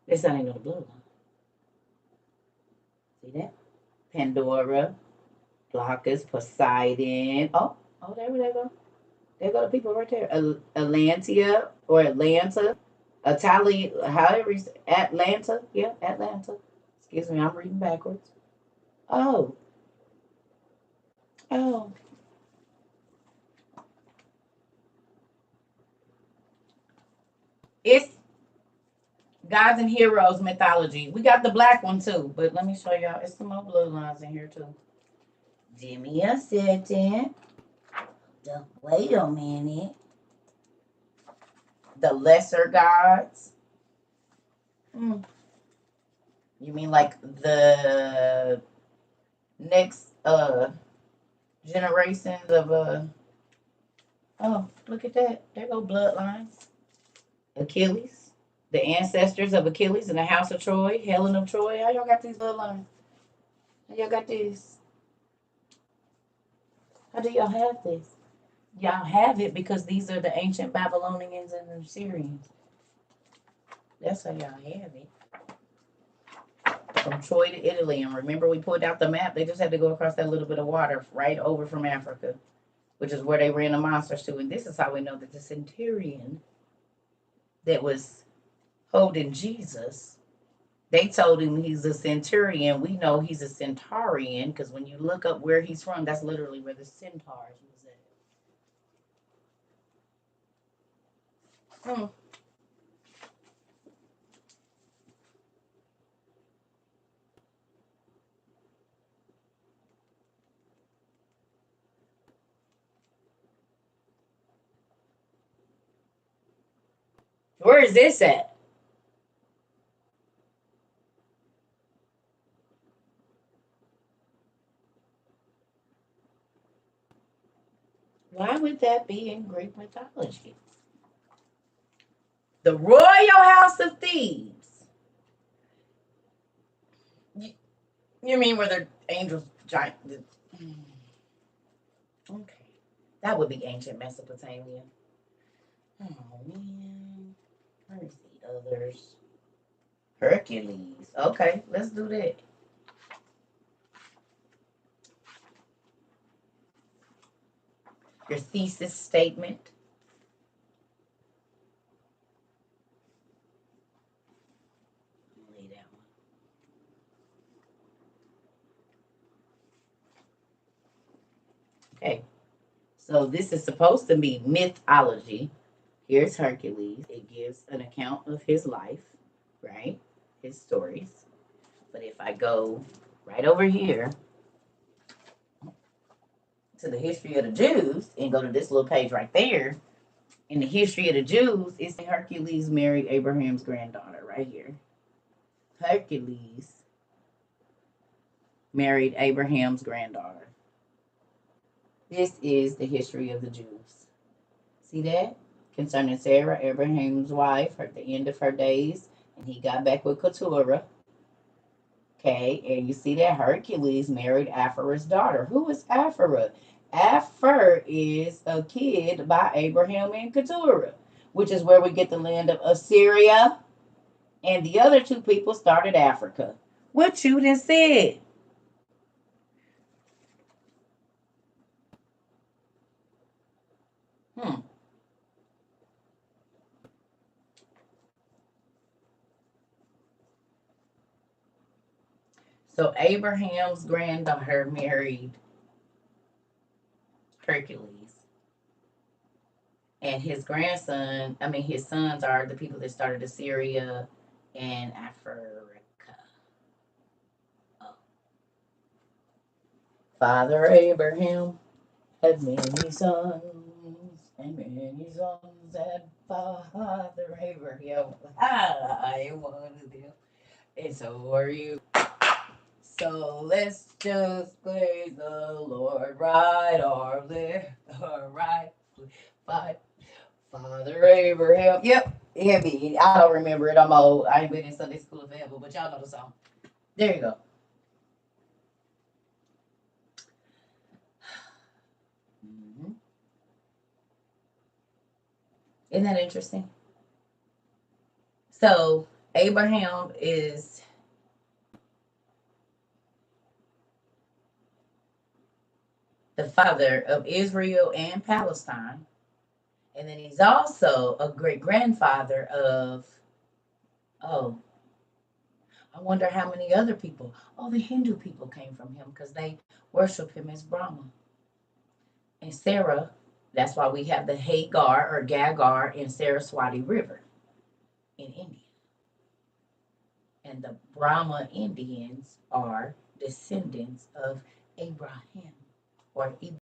S2: that's how they know the bloodline. See that? Pandora, Glaucus, Poseidon. There they go. There go the people right there. Atlantia or Atlanta. However you say, Atlanta. Yeah, Atlanta. Excuse me, I'm reading backwards. Oh. Oh. It's gods and heroes mythology. We got the black one too, but let me show y'all. It's some more bloodlines in here too. Give me a second. Wait a minute. The lesser gods. You mean like the next generations of oh, look at that. There go bloodlines. Achilles. The ancestors of Achilles in the house of Troy, Helen of Troy. How y'all got these bloodlines? How y'all got this? How do y'all have this? Y'all have it because these are the ancient Babylonians and the Syrians. That's how y'all have it. From Troy to Italy. And remember, we pulled out the map. They just had to go across that little bit of water right over from Africa, which is where they ran the monsters to. And this is how we know that the centurion that was holding Jesus, they told him he's a centurion. We know he's a centaurian because when you look up where he's from, that's literally where the centaurs was at. Where is this at? Why would that be in Greek mythology? The Royal House of Thebes. You mean where the angels giant? Okay, that would be ancient Mesopotamia. Oh man, let me see others. Hercules. Okay, let's do that. Your thesis statement. Lay that one. Okay. So this is supposed to be mythology. Here's Hercules. It gives an account of his life, right? His stories. But if I go right over here to the history of the Jews and go to this little page right there, in the history of the Jews, it's Hercules married Abraham's granddaughter right here. Hercules married Abraham's granddaughter. This is the history of the Jews. See that? Concerning Sarah, Abraham's wife, at the end of her days, and he got back with Keturah. Okay, and you see that Hercules married Aphora's daughter. Who is Aphora? Aphor is a kid by Abraham and Keturah, which is where we get the land of Assyria. And the other two people started Africa. What you done said? So Abraham's granddaughter married Hercules. And his his sons are the people that started Assyria and Africa. Oh. Father Abraham had many sons, and many sons had Father Abraham. I am one of them, and so are you. So let's just praise the Lord, right or left or right, fight. Father Abraham. Yep, heavy. I don't remember it. I'm old. I ain't been in Sunday school forever, but y'all know the song. There you go. Mm-hmm. Isn't that interesting? So Abraham is the father of Israel and Palestine. And then he's also a great grandfather of, oh, I wonder how many other people. Oh, the Hindu people came from him because they worship him as Brahma. And Sarah, that's why we have the Hagar or Gagar in Saraswati River in India. And the Brahma Indians are descendants of Abraham or Ibrahim.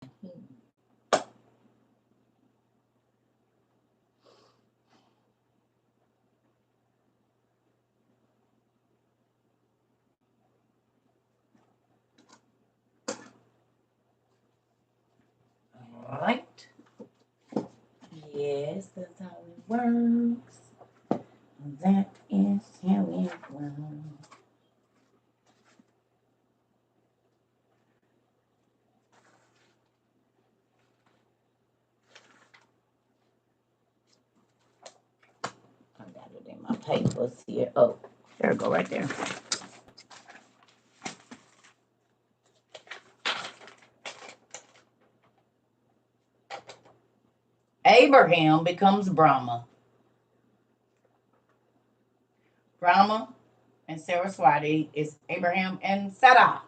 S2: All right. Yes, that's how it works. That is how it works. I got it in my papers here. Oh, there we go, right there. Abraham becomes Brahma. Brahma and Saraswati is Abraham and Sarah.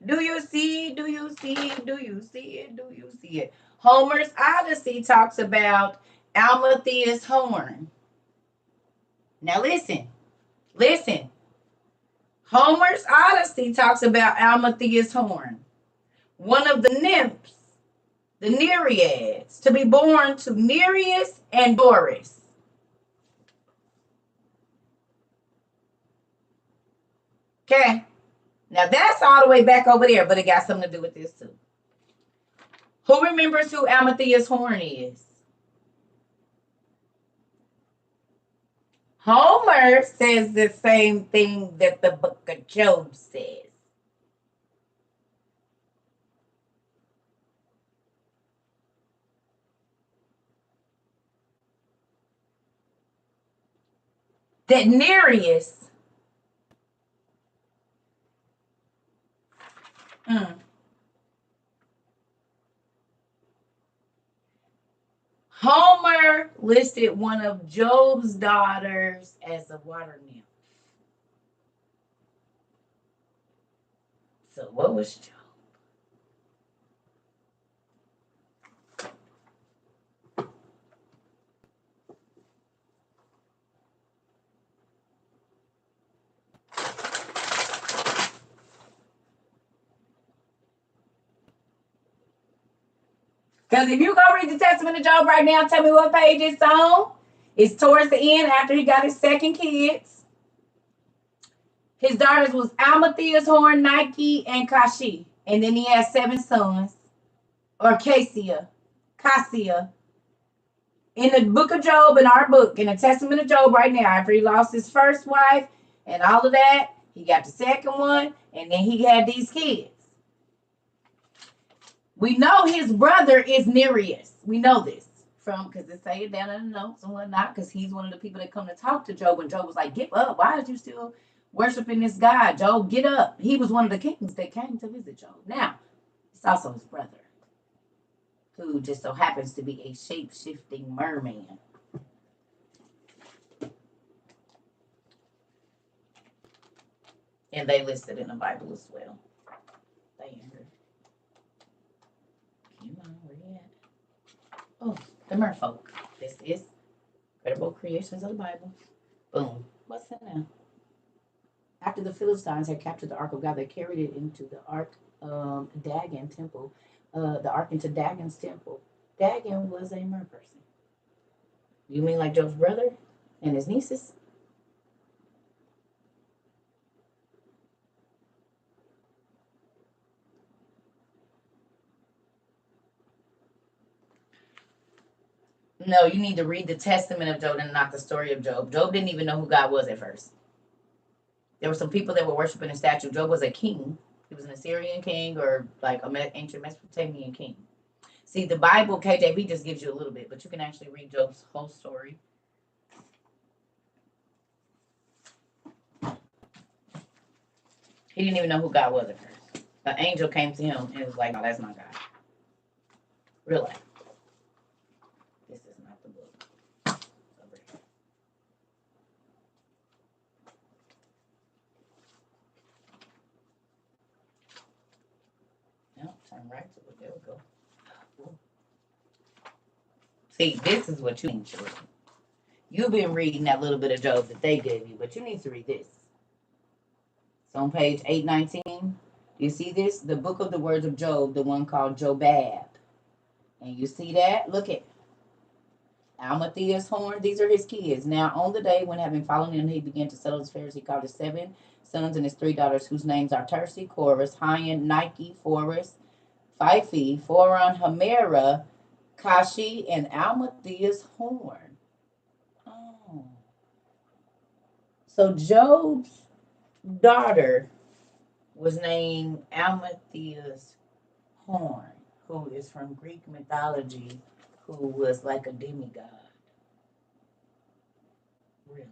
S2: Do you see? Do you see? Do you see it? Do you see it? Homer's Odyssey talks about Almatheus' horn. Now listen, listen. Homer's Odyssey talks about Almatheus' horn, one of the nymphs, the Nereids, to be born to Nereus and Doris. Okay, now that's all the way back over there, but it got something to do with this too. Who remembers who Almatheus' horn is? Homer says the same thing that the book of Job says. That Nereus Homer listed one of Job's daughters as a water nymph. So what was Job? Because if you go read the Testament of Job right now, tell me what page it's on. It's towards the end after he got his second kids. His daughters was Almatheus, Horn, Nike, and Kashi. And then he had 7 sons. Or Cassia. In the book of Job, in our book, in the Testament of Job right now, after he lost his first wife and all of that, he got the second one, and then he had these kids. We know his brother is Nereus. We know this because it say it down in the notes and whatnot, because he's one of the people that come to talk to Job, and Job was like, "Give up. Why are you still worshiping this God? Job, get up." He was one of the kings that came to visit Job. Now, it's also his brother, who just so happens to be a shape-shifting merman. And they listed in the Bible as well. They are. Come on, where you at? Oh, the merfolk. This is Credible Creations of the Bible. Boom. What's that now? After the Philistines had captured the Ark of God, they carried it into the Ark Dagon temple. The Ark into Dagon's temple. Dagon was a mer person. You mean like Job's brother and his nieces? No, you need to read the Testament of Job and not the story of Job. Job didn't even know who God was at first. There were some people that were worshiping a statue. Job was a king. He was an Assyrian king or like an ancient Mesopotamian king. See, the Bible, KJV, just gives you a little bit, but you can actually read Job's whole story. He didn't even know who God was at first. An angel came to him and was like, "No, that's not God." Real life. This is not the book. Over here. No, turn right to it. There we go. Ooh. See, this is what you need to read. You've been reading that little bit of Job that they gave you, but you need to read this. It's on page 819. You see this? The book of the words of Job, the one called Jobab. And you see that? Look at Almatheus, Horn. These are his kids. Now, on the day when, having fallen in, he began to settle his affairs, he called his 7 sons and his 3 daughters, whose names are Tersi, Chorus, Hyan, Nike, Forus, Phi, Foron, Hamera, Kashi, and Almatheus, Horn. Oh. So Job's daughter was named Almatheus Horn, who is from Greek mythology, who was like a demigod. Really?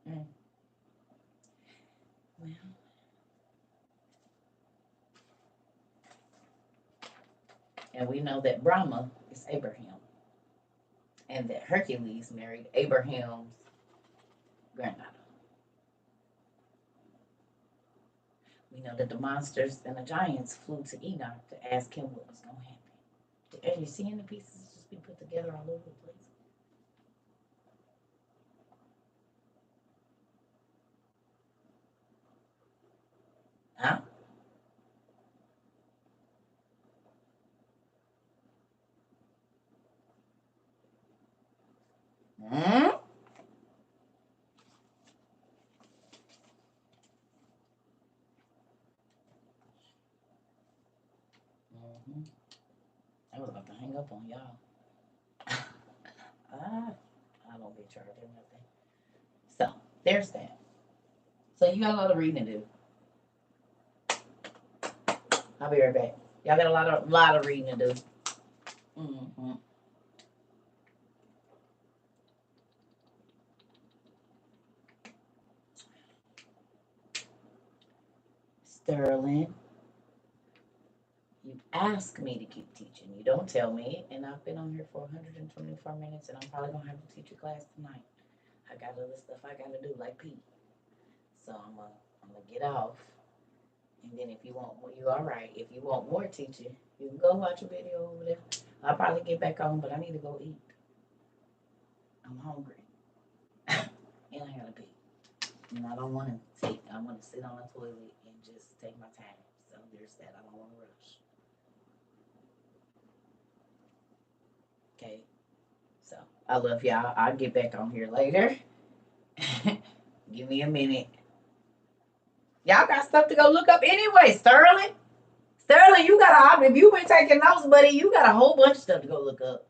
S2: Mm. Well, and we know that Brahma is Abraham, and that Hercules married Abraham's granddaughter. We know that the monsters and the giants flew to Enoch to ask him what was going to happen. Are you seeing the pieces just be put together all over the place? Huh? Hmm? Mm-hmm. I was about to hang up on y'all. I don't get charged or nothing. So, there's that. So, you got a lot of reading to do. I'll be right back. Y'all got a lot of reading to do. Mm-hmm. Sterling, you ask me to keep teaching. You don't tell me, and I've been on here for 124 minutes, and I'm probably gonna have to teach a class tonight. I got other stuff I gotta do, like Pete. So I'm gonna get off, and then if you want more, you all right. If you want more teaching, you can go watch a video over there. I'll probably get back on, but I need to go eat. I'm hungry, and I gotta pee. And I don't want to I want to sit on the toilet and just take my time. there's that. I don't want to rush. Okay. So I love y'all. I'll get back on here later. Give me a minute. Y'all got stuff to go look up anyway, Sterling. Sterling, you got if you've been taking notes, buddy, you got a whole bunch of stuff to go look up.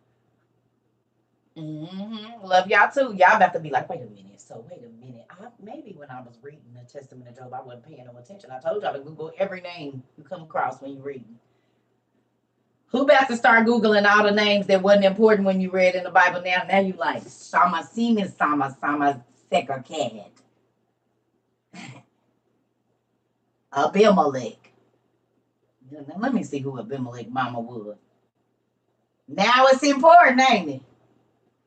S2: Love y'all too. Y'all about to be like, wait a minute. So wait a minute. Maybe when I was reading the Testament of Job, I wasn't paying no attention. I told y'all to Google every name you come across when you're reading. Who about to start Googling all the names that wasn't important when you read in the Bible now? Now you like Shama Seaman Sama Sekakad. Abimelech. Now, let me see who Abimelech mama was. Now it's important, ain't it?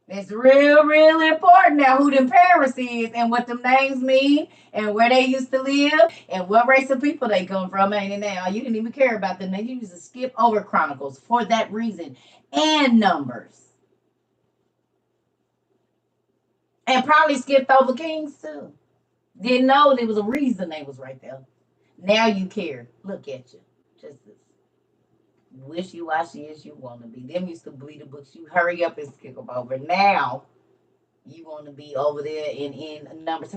S2: It's real important now who them parents is and what them names mean and where they used to live and what race of people they come from, ain't it now? You didn't even care about them. They used to skip over Chronicles for that reason and Numbers. And probably skipped over Kings too. Didn't know there was a reason they was right there. Now you care. Look at you. Just as wishy-washy as you want to be. Them used to bleed the books. You hurry up and skip them over. Now you want to be over there in Numbers.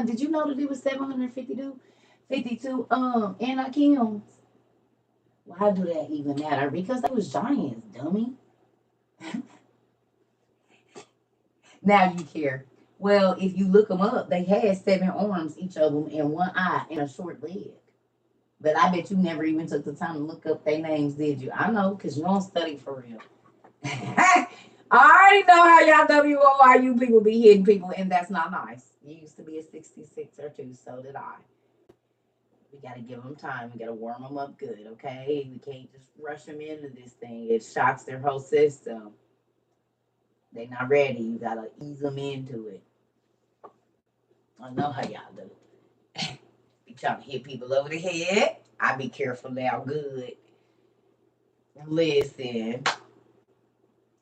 S2: Did you know that it was 752 Enochims? Why do that even matter? Because they was giants, dummy. Now you care. Well, if you look them up, they had 7 arms, each of them, and 1 eye and a short leg. But I bet you never even took the time to look up their names, did you? I know, because you don't study for real. I already know how y'all WORU people be hitting people, and that's not nice. You used to be a 66 or 2, so did I. We got to give them time. We got to warm them up good, okay? We can't just rush them into this thing. It shocks their whole system. They're not ready. You got to ease them into it. I know how y'all do. Be trying to hit people over the head. I be careful now. Good. Listen.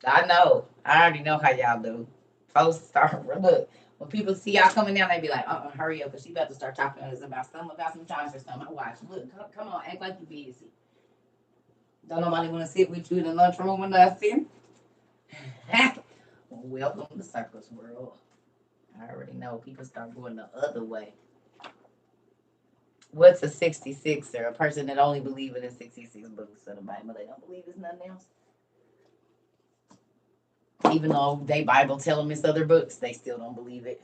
S2: I know. I already know how y'all do. Folks start, look, when people see y'all coming down, they be like, hurry up, because she about to start talking to us about some times or something. I watch. Look, come on, act like you busy. Don't nobody want to sit with you in the lunchroom or nothing. Welcome to Circus World. I already know people start going the other way. What's a 66er? A person that only believes in the 66 books of the Bible. They don't believe it's nothing else. Even though they Bible tell them it's other books, they still don't believe it.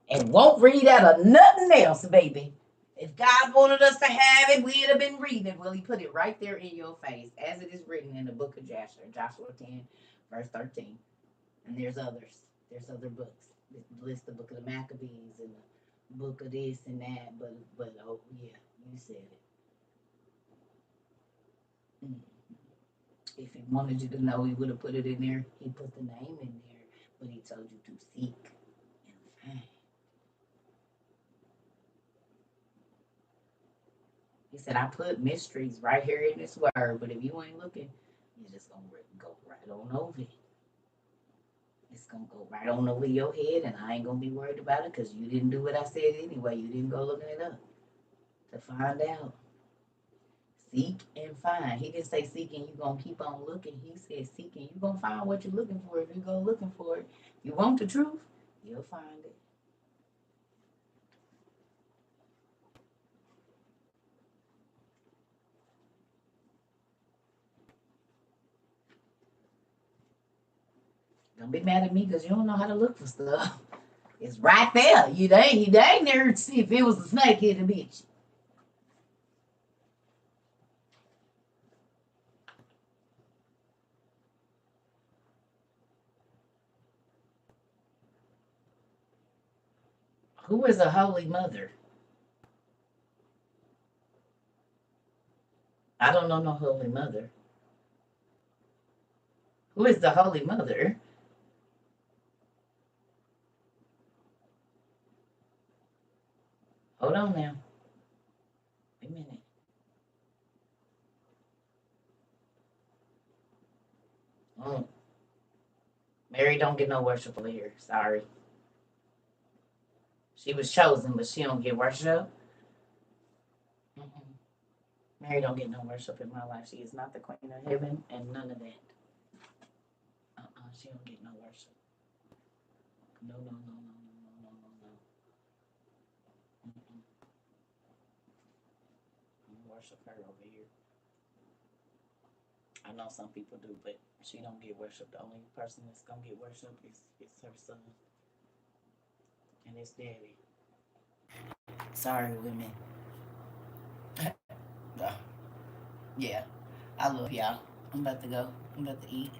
S2: And won't read out of nothing else, baby. If God wanted us to have it, we'd have been reading it. Well, he put it right there in your face, as it is written in the book of Joshua 10, verse 13. And there's others. There's other books. It lists the book of the Maccabees and the book of this and that. But oh, yeah, you said it. If he wanted you to know, he would have put it in there. He put the name in there, but he told you to seek and find. He said, I put mysteries right here in this word, but if you ain't looking, you're just going to go right on over it. It's going to go right on over your head, and I ain't going to be worried about it because you didn't do what I said anyway. You didn't go looking it up to find out. Seek and find. He didn't say seek and you're going to keep on looking. He said seek and you're going to find what you're looking for if you go looking for it. You want the truth, you'll find it. Don't be mad at me because you don't know how to look for stuff. It's right there. He ain't there to see if it was a snake here to bitch. Who is a holy mother? I don't know no holy mother. Who is the holy mother? Hold on now. Wait a minute. Oh. Mary don't get no worship over here. Sorry. She was chosen, but she don't get worship. Mary don't get no worship in my life. She is not the queen of heaven and none of that. She don't get no worship. No, no, no, no, no, no, no, no, no. Worship her over here. I know some people do, but she don't get worship. The only person that's gonna get worship is her son and his daddy. Sorry, women. Yeah, I love y'all. I'm about to go. I'm about to eat.